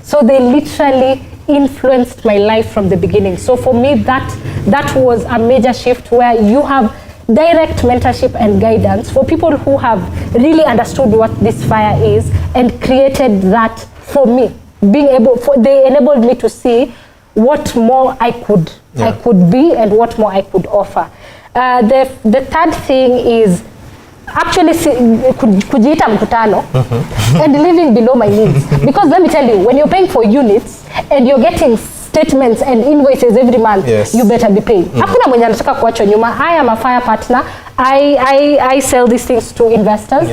So they literally influenced my life from the beginning. So for me, that was a major shift, where you have direct mentorship and guidance for people who have really understood what this fire is and created that for me. They enabled me to see what more I could be and what more I could offer. The third thing is actually kujiita mkutano and living below my needs. Because let me tell you, when you're paying for units and you're getting statements and invoices every month, you better be paying. Hakuna mwenye anataka kuachwa nyuma. I am a fire partner. I sell these things to investors.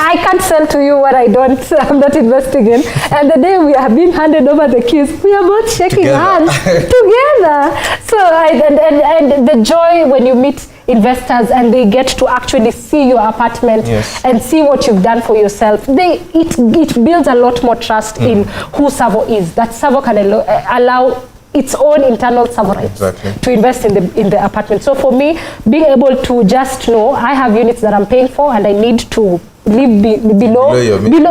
I can't sell to you what I'm not investing in. And the day we have been handed over the keys, we are both shaking hands together. So and the joy when you meet investors and they get to actually see your apartment and see what you've done for yourself, it builds a lot more trust in who Savo is. That Savo can allow its own internal sovereignty to invest in the apartment. So for me, being able to just know I have units that I'm paying for and I need to live below,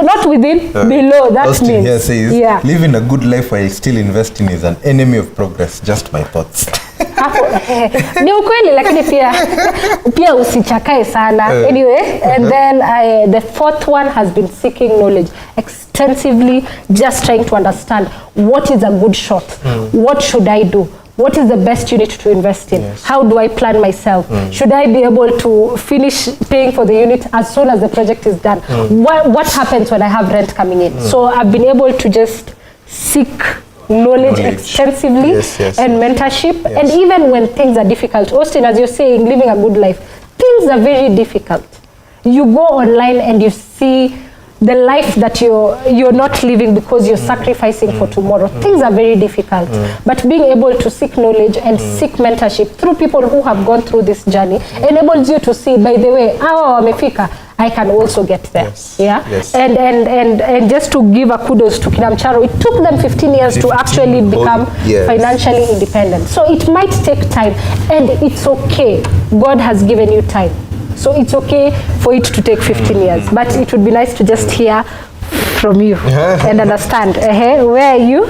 not within, below. That Austin means here says, living a good life while still investing is an enemy of progress. Just my thoughts. Ni ukweli, lakini pia usichakae sana. Anyway, and then the fourth one has been seeking knowledge extensively, just trying to understand what is a good shot, what should I do, what is the best unit to invest in, how do I plan myself, should I be able to finish paying for the unit as soon as the project is done, what happens when I have rent coming in. So I've been able to just seek knowledge extensively and mentorship. And even when things are difficult, Austin, as you're saying, living a good life, things are very difficult. You go online and you see the life that you're not living because you're sacrificing for tomorrow. Things are very difficult. But being able to seek knowledge and seek mentorship through people who have gone through this journey enables you to see, by the way, awa wamefika, I can also get there. And just to give a kudos to Kina Mcharo, it took them 15 years to actually become financially independent. So it might take time, and it's okay. God has given you time. So it's okay for it to take 15 years. But it would be nice to just hear from you and understand. Where are you?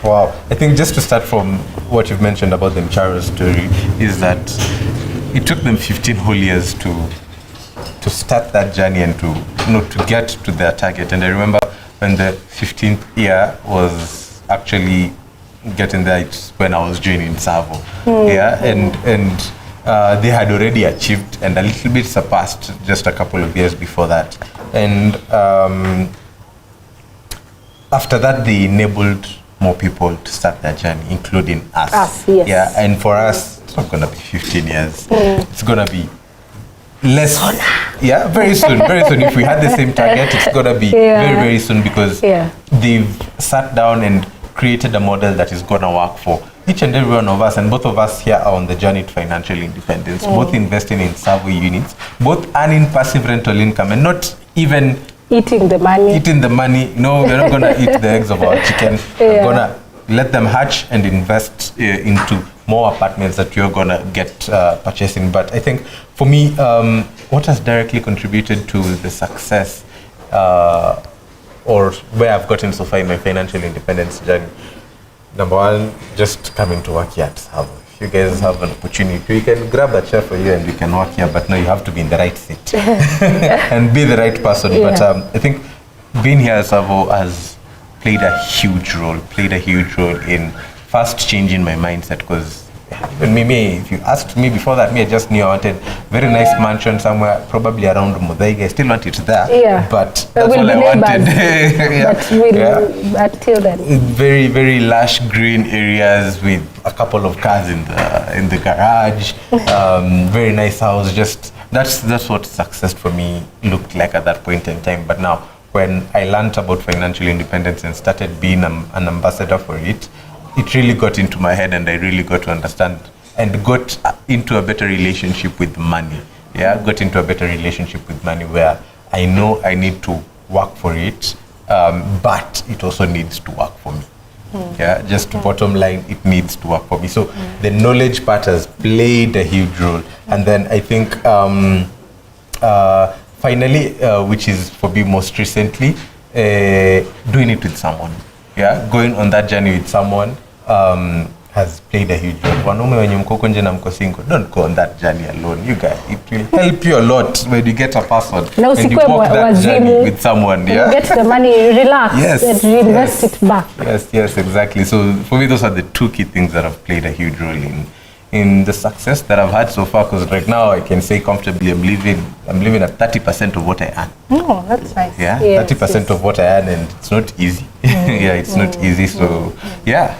Wow. I think just to start from what you've mentioned about the Mcharo story is that it took them 15 whole years to start that journey and to get to their target. And I remember when the 15th year was actually getting there, it's when I was joining Savo. And they had already achieved and a little bit surpassed just a couple of years before that. And after that, they enabled more people to start their journey, including us. And for us, it's not going to be 15 years. It's going to be less. Very soon. If we had the same target, it's going to be very, very soon, because they've sat down and created a model that is going to work for each and every one of us, and both of us here are on the journey to financial independence, both investing in Savo units, both earning passive rental income, and not even eating the money. No, we're not going to eat the eggs of our chicken. We're going to let them hatch and invest into more apartments that you're going to get purchasing. But I think for me, what has directly contributed to the success or where I've gotten so far in my financial independence journey, number one, just coming to work here at Savo. If you guys have an opportunity, we can grab a chair for you and you can work here, but no, you have to be in the right seat and be the right person. But I think being here at Savo has played a huge role in first changing my mindset, because Even me, if you asked me before that, I just knew I wanted very nice mansion somewhere, probably around Muthaiga. I still want it there. Yeah. But that's all I wanted. Until then. Very, very lush green areas with a couple of cars in the garage. Very nice house. Just that's what success for me looked like at that point in time. But now, when I learned about financial independence and started being an ambassador for it, it really got into my head, and I really got to understand and got into a better relationship with money. Yeah, got into a better relationship with money where I know I need to work for it, but it also needs to work for me. Yeah, just bottom line, it needs to work for me. So the knowledge part has played a huge role. And then I think finally, which is for me most recently, doing it with someone. Yeah, going on that journey with someone has played a huge role. Wanaume wenye mko huko nje na mko single, don't go on that journey alone. You guys, it will help you a lot when you get a person and you walk that journey with someone. Yeah, you get the money, relax, and reinvest it back. Yes, exactly. So for me, those are the two key things that have played a huge role in the success that I've had so far. Because right now I can say comfortably, I'm living at 30% of what I earn. Oh, that's nice. Yeah, 30% of what I earn, and it's not easy. Yeah, it's not easy. So yeah.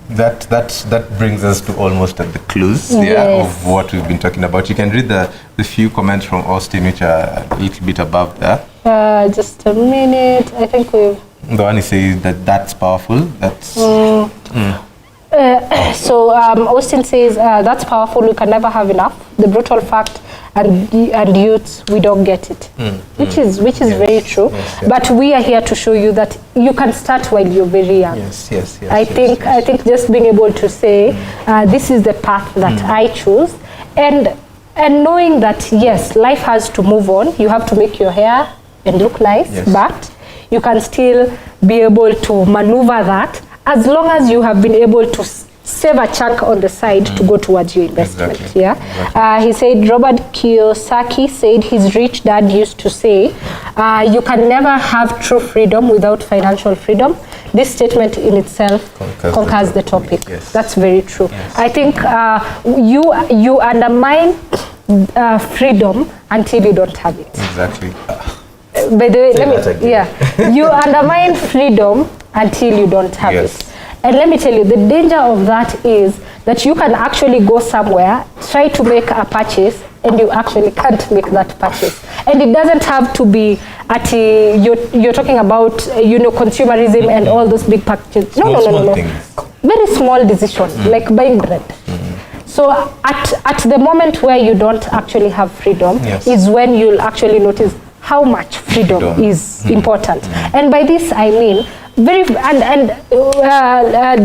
That brings us to almost at the close of what we've been talking about. You can read the few comments from Austin, which are a little bit above there. Just a minute. I think we've... The one he says that's powerful. That's... So Austin says that's powerful. We can never have enough. The brutal fact, and youths, we don't get it, which is very true. Yes. But we are here to show you that you can start while you're very young. Yes. I think just being able to say this is the path that I choose, and knowing that yes, life has to move on. You have to make your hair and look nice, but you can still be able to maneuver that, as long as you have been able to save a chunk on the side to go towards your investment. Exactly. He said, Robert Kiyosaki said his rich dad used to say, you can never have true freedom without financial freedom. This statement in itself conquers the topic. Yes. That's very true. Yes. I think you undermine freedom until you don't have it. Exactly. By the way, you undermine freedom until you don't have it. And let me tell you, the danger of that is that you can actually go somewhere, try to make a purchase, and you actually can't make that purchase. And it doesn't have to be at you're talking about consumerism and all those big packages. No. Very small decisions like buying bread. So at the moment where you don't actually have freedom is when you'll actually notice how much freedom is important. And by this I mean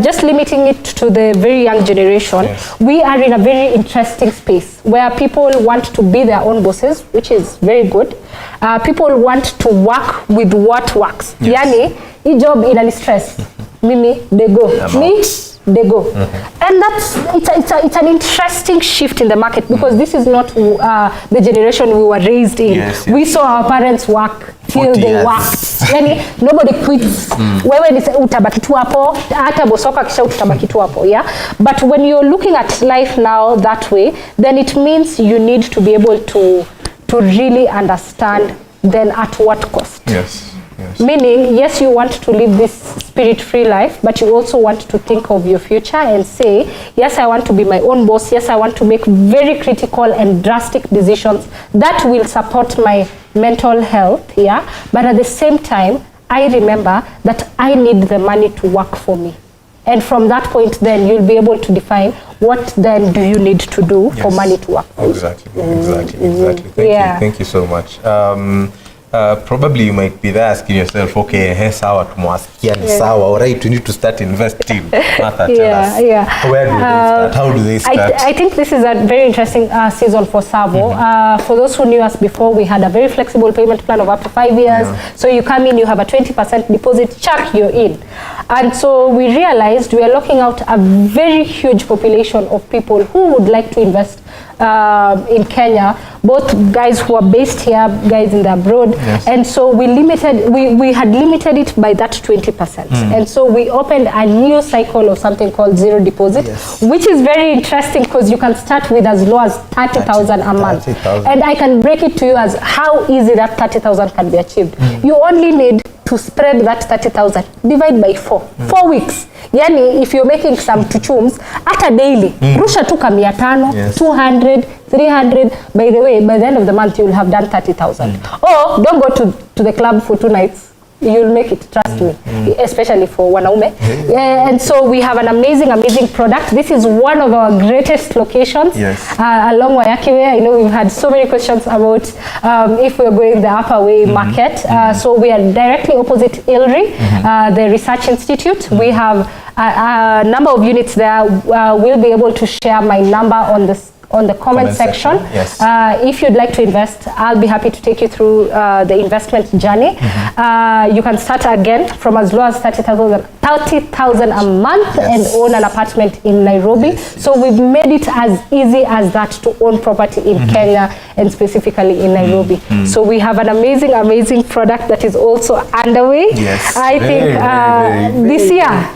just limiting it to the very young generation, we are in a very interesting space where people want to be their own bosses, which is very good. People want to work with what works. Yani, hii job inani stress. Mimi, they go. Me, they go. And it's an interesting shift in the market, because this is not the generation we were raised in. We saw our parents work till they work. Yani, nobody quits. Wewe ni utabaki tu hapo, hata bosoka kisha utabaki tu hapo, But when you're looking at life now that way, then it means you need to be able to really understand then at what cost. Meaning, yes, you want to live this spirit-free life, but you also want to think of your future and say, yes, I want to be my own boss. Yes, I want to make very critical and drastic decisions that will support my mental health, But at the same time, I remember that I need the money to work for me. And from that point, then you'll be able to define what then do you need to do for money to work for you. Exactly. Thank you so much. Probably you might be there asking yourself, okay, sawa tumwasikia ni sawa, all right, we need to start investing. Martha, tell us, where do they start? How do they start? I think this is a very interesting season for Savo. For those who knew us before, we had a very flexible payment plan of up to 5 years. So you come in, you have a 20% deposit, chuck, you're in. And so we realized we are locking out a very huge population of people who would like to invest in Kenya, both guys who are based here, guys in the abroad, and so we had limited it by that 20%, and so we opened a new cycle of something called zero deposit, which is very interesting because you can start with as low as 30,000 a month, 30,000. and I can break it to you as how easy that 30,000 can be achieved. You only need to spread that 30,000, divide by 4 weeks. Yani if you're making some tuchums at a daily, rusha tu ka 500, 200, 300. By the way, by the end of the month, you'll have done 30,000. Or don't go to the club for 2 nights. You'll make it, trust me, especially for wanaume. And so we have an amazing product. This is one of our greatest locations along Wayaki Way. I know we've had so many questions about if we're going the Upper Way market. So we are directly opposite ILRI, the Research Institute. We have a number of units there. We'll be able to share my number on the comment section. If you'd like to invest, I'll be happy to take you through the investment journey. You can start again from as low as 30,000 a month and own an apartment in Nairobi. So we've made it as easy as that to own property in Kenya and specifically in Nairobi. So we have an amazing product that is also underway. I think this year,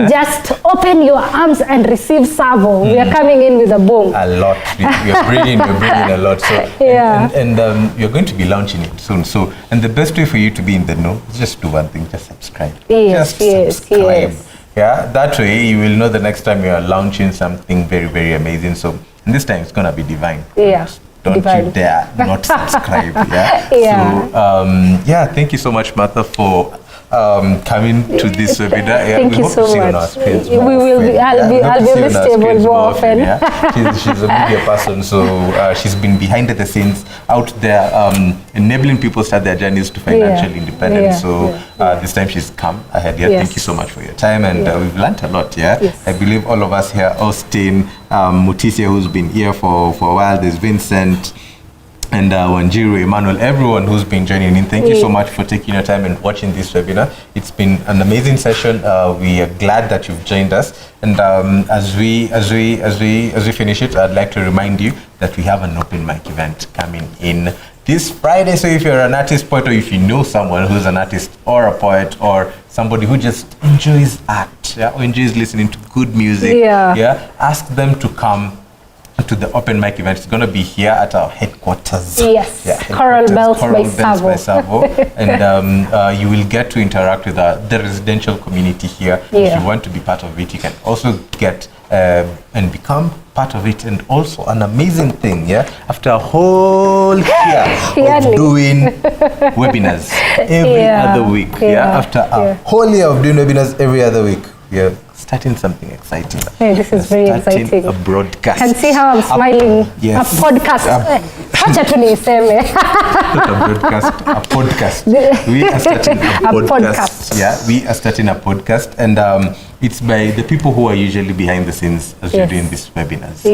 just open your arms and receive Savo. We are coming in with a boom. A lot. You're bringing a lot. So and you're going to be launching it soon. So and the best way for you to be in the know is just do one thing: just subscribe. Subscribe. Yeah, that way you will know the next time you are launching something very amazing. So and this time it's gonna be divine. Don't you dare not subscribe. So thank you so much, Martha, for coming to this webinar. Thank you so much. We will be, I'll be on this table more often. She's a media person, so she's been behind the scenes out there, enabling people start their journeys to financial independence. So this time she's come ahead. Thank you so much for your time, and we've learned a lot. I believe all of us here, Austin, Mutisia, who's been here for a while, there's Vincent, and Wanjiru, Emmanuel, everyone who's been joining in, thank you so much for taking your time and watching this webinar. It's been an amazing session. We are glad that you've joined us. And as we finish it, I'd like to remind you that we have an open mic event coming in this Friday. So if you're an artist, poet, or if you know someone who's an artist or a poet or somebody who just enjoys art, or enjoys listening to good music, ask them to come to the open mic event. It's going to be here at our headquarters. Coral Belts by Savo. And you will get to interact with the residential community here. If you want to be part of it, you can also get and become part of it. And also an amazing thing, after a whole year of doing webinars every other week, after a whole year of doing webinars every other week, starting something exciting. This is very exciting. A broadcast. Can see how I'm smiling. A podcast. Acha tu niseme. Not a broadcast, a podcast. We are starting a podcast. We are starting a podcast, and it's by the people who are usually behind the scenes as you're doing these webinars.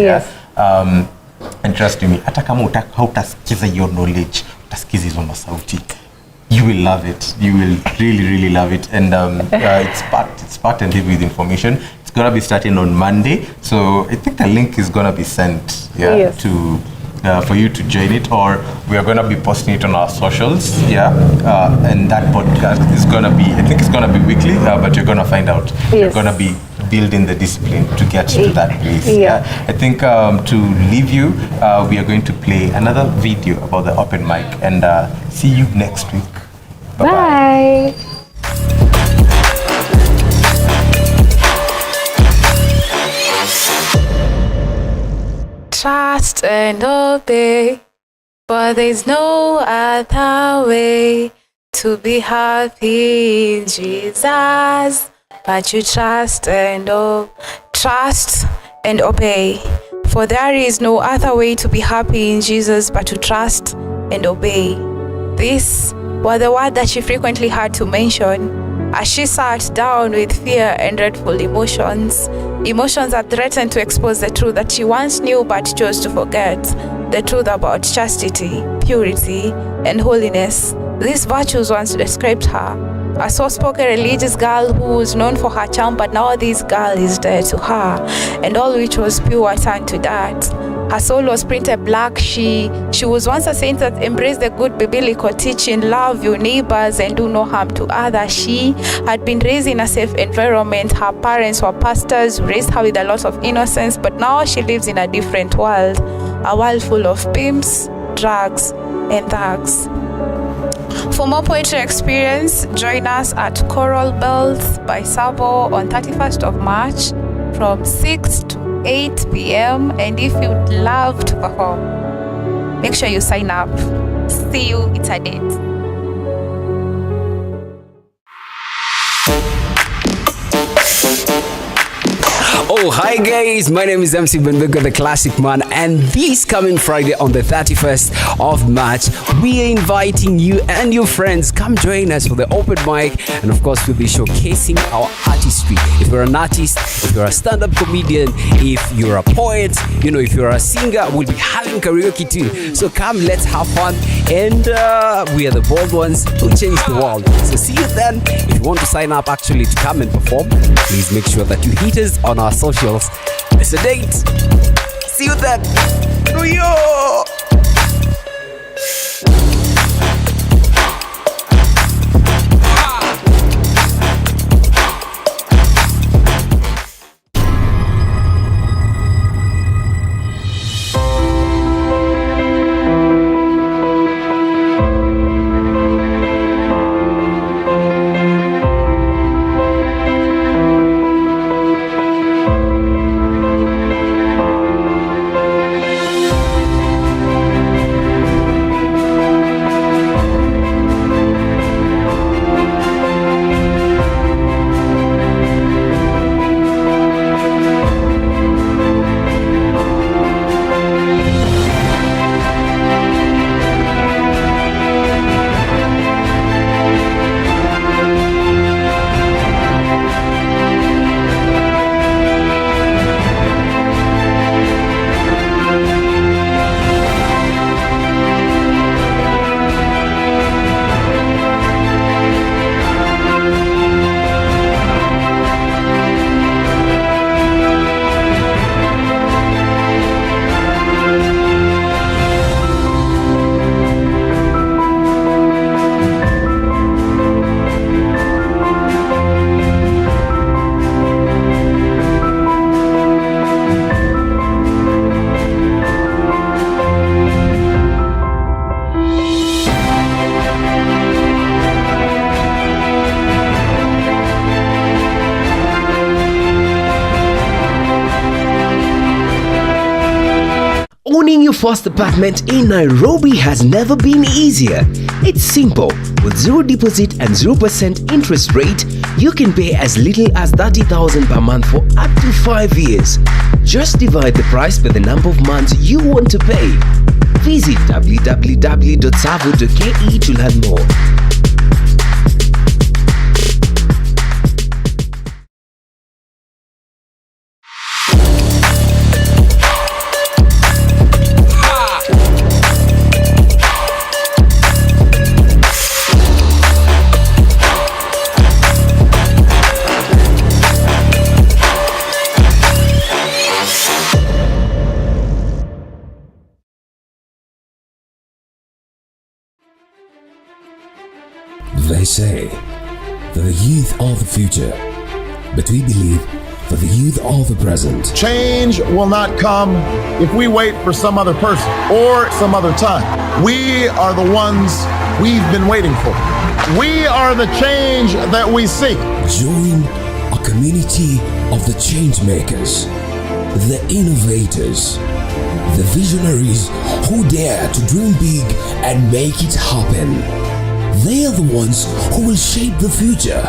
And trust me, hata kama hautasikiza your knowledge, utasikiza hizo masauti. You will love it. You will really love it. And it's packed and heavy with information. It's gonna be starting on Monday. So I think the link is gonna be sent to for you to join it, or we are gonna be posting it on our socials. And that podcast is gonna be, I think it's gonna be weekly, but you're gonna find out. You're gonna be building the discipline to get to that place. I think to leave you, we are going to play another video about the open mic, and see you next week. Bye. Trust and obey, but there's no other way to be happy in Jesus. But you trust and obey. For there is no other way to be happy in Jesus but to trust and obey. These were the words that she frequently had to mention as she sat down with fear and dreadful emotions that threatened to expose the truth that she once knew but chose to forget, the truth about chastity, purity, and holiness. These virtues once described her. A soft-spoken religious girl who was known for her charm, but now this girl is dead to her, and all which was pure turned to dirt. Her soul was printed black. She was once a saint that embraced the good biblical teaching, love your neighbors and do no harm to others. She had been raised in a safe environment. Her parents were pastors who raised her with a lot of innocence, but now she lives in a different world, a world full of pimps, drugs, and thugs. For more poetry experience, join us at Choral Bells by Savo on 31st of March from 6 to 8 p.m. And if you'd love to perform, make sure you sign up. See you, it's a date. Oh, hi guys, my name is MC Benbeko, the Classic Man, and this coming Friday on the 31st of March, we are inviting you and your friends. Come join us for the open mic, and of course, we'll be showcasing our artistry. If you're an artist, if you're a stand-up comedian, if you're a poet, if you're a singer, we'll be having karaoke too. So come, let's have fun, and we are the bold ones who change the world. So see you then. If you want to sign up actually to come and perform, please make sure that you hit us on our socials. It's a date. See you then. New York. Owning your first apartment in Nairobi has never been easier. It's simple. With zero deposit and 0% interest rate, you can pay as little as 30,000 per month for up to 5 years. Just divide the price by the number of months you want to pay. Visit www.savo.ke to learn more. They say that the youth are the future, but we believe that the youth are the present. Change will not come if we wait for some other person or some other time. We are the ones we've been waiting for. We are the change that we seek. Join a community of the change makers, the innovators, the visionaries who dare to dream big and make it happen. They are the ones who will shape the future,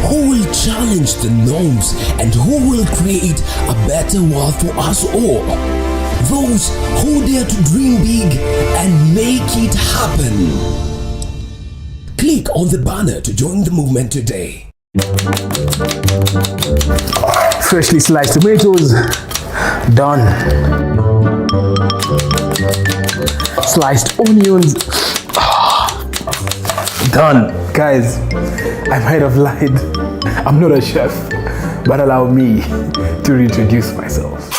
who will challenge the norms, and who will create a better world for us all. Those who dare to dream big and make it happen. Click on the banner to join the movement today. Freshly sliced tomatoes, done. Sliced onions, done. Guys, I might have lied. I'm not a chef, but allow me to reintroduce myself.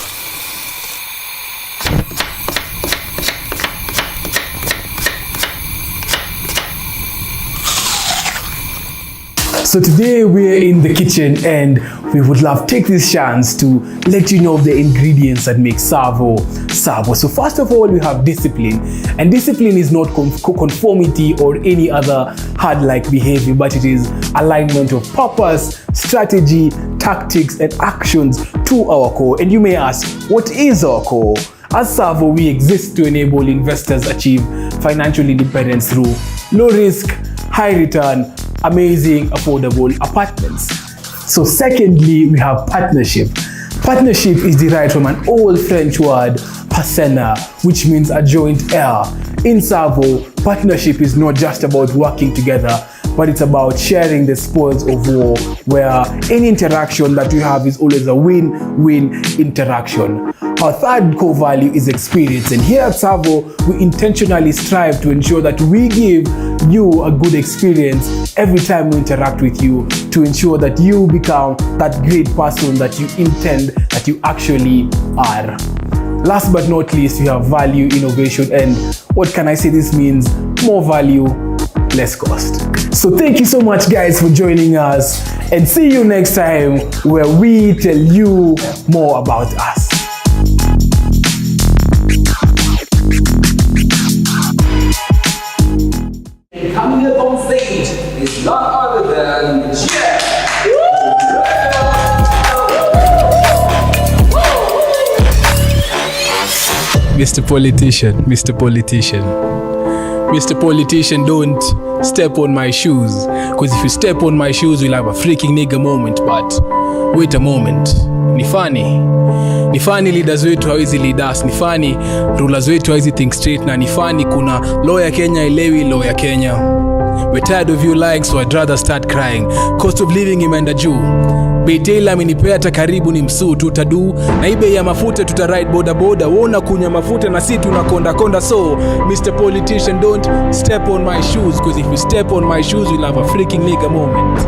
So today we're in the kitchen and we would love to take this chance to let you know the ingredients that make Savo Savo. So first of all, we have discipline, and discipline is not conformity or any other hard-like behavior, but it is alignment of purpose, strategy, tactics, and actions to our core. And you may ask, what is our core? As Savo, we exist to enable investors achieve financial independence through low risk, high return, amazing, affordable apartments. So secondly, we have partnership. Partnership is derived from an old French word, partenaire, which means a joint heir. In Savo, partnership is not just about working together, but it's about sharing the spoils of war, where any interaction that you have is always a win-win interaction. Our third core value is experience, and here at Savo, we intentionally strive to ensure that we give you a good experience every time we interact with you, to ensure that you become that great person that you intend that you actually are. Last but not least, we have value innovation, and what can I say? This means more value, less cost. So thank you so much, guys, for joining us, and see you next time where we tell you more about us. Coming up on stage is none other than Jeff. Mr. Politician, Mr. Politician. Mr. Politician, don't step on my shoes. Because if you step on my shoes, we'll have a freaking nigga moment. But wait a moment. Ni funny leaders wetu hawezi lead us. Ni funny rulers wetu hawezi think straight. Na ni funny kuna lawyer Kenya elewi lawyer Kenya. We're tired of you lying, so I'd rather start crying. Cost of living imeenda juu. Bei Taylor amenipea hata karibu ni msuu tutadu. Na hii bei ya mafuta tutaride boda boda. Wona kunya mafuta na si tunakonda konda. So Mr. Politician, don't step on my shoes, because if you step on my shoes, we'll have a freaking nigga moment.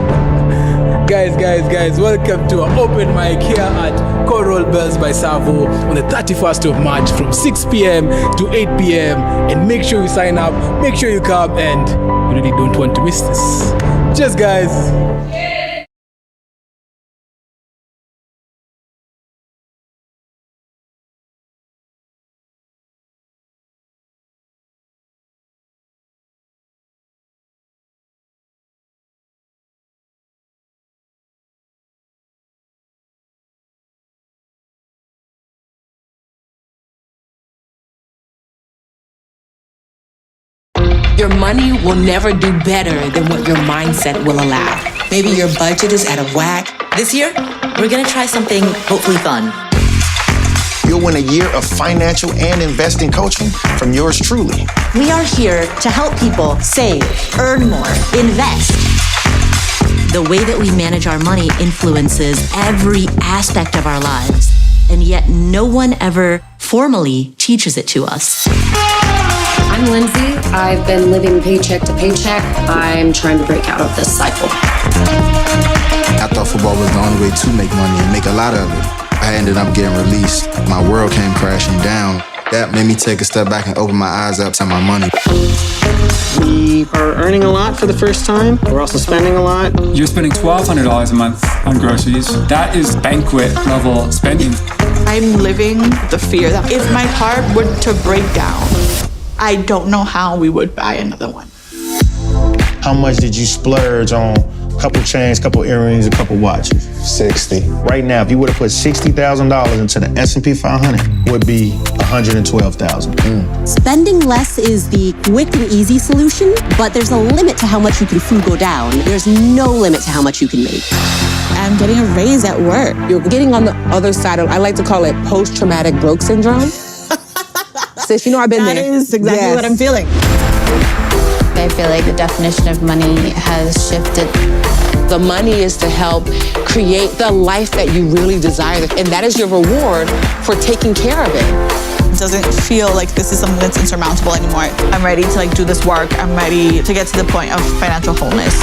Guys, welcome to our open mic here at Coral Bells by Savo on the 31st of March from 6 p.m. to 8 p.m. And make sure you sign up, make sure you come, and you really don't want to miss this. Cheers, guys. Your money will never do better than what your mindset will allow. Maybe your budget is out of whack. This year, we're gonna try something hopefully fun. You'll win a year of financial and investing coaching from yours truly. We are here to help people save, earn more, invest. The way that we manage our money influences every aspect of our lives, and yet no one ever formally teaches it to us. I'm Lindsay. I've been living paycheck to paycheck. I'm trying to break out of this cycle. I thought football was the only way to make money and make a lot of it. I ended up getting released. My world came crashing down. That made me take a step back and open my eyes up to my money. We are earning a lot for the first time. We're also spending a lot. You're spending $1,200 a month on groceries. That is banquet level spending. I'm living the fear that if my heart were to break down, I don't know how we would buy another one. How much did you splurge on a couple chains, couple earrings, a couple watches? 60. Right now, if you would have put $60,000 into the S&P 500, would be $112,000. Spending less is the quick and easy solution, but there's a limit to how much you can frugal down. There's no limit to how much you can make. I'm getting a raise at work. You're getting on the other side of, I like to call it post-traumatic broke syndrome. Sis, you know I've been there. That is exactly what I'm feeling. I feel like the definition of money has shifted. The money is to help create the life that you really desire, and that is your reward for taking care of it. It doesn't feel like this is something that's insurmountable anymore. I'm ready to do this work. I'm ready to get to the point of financial wholeness.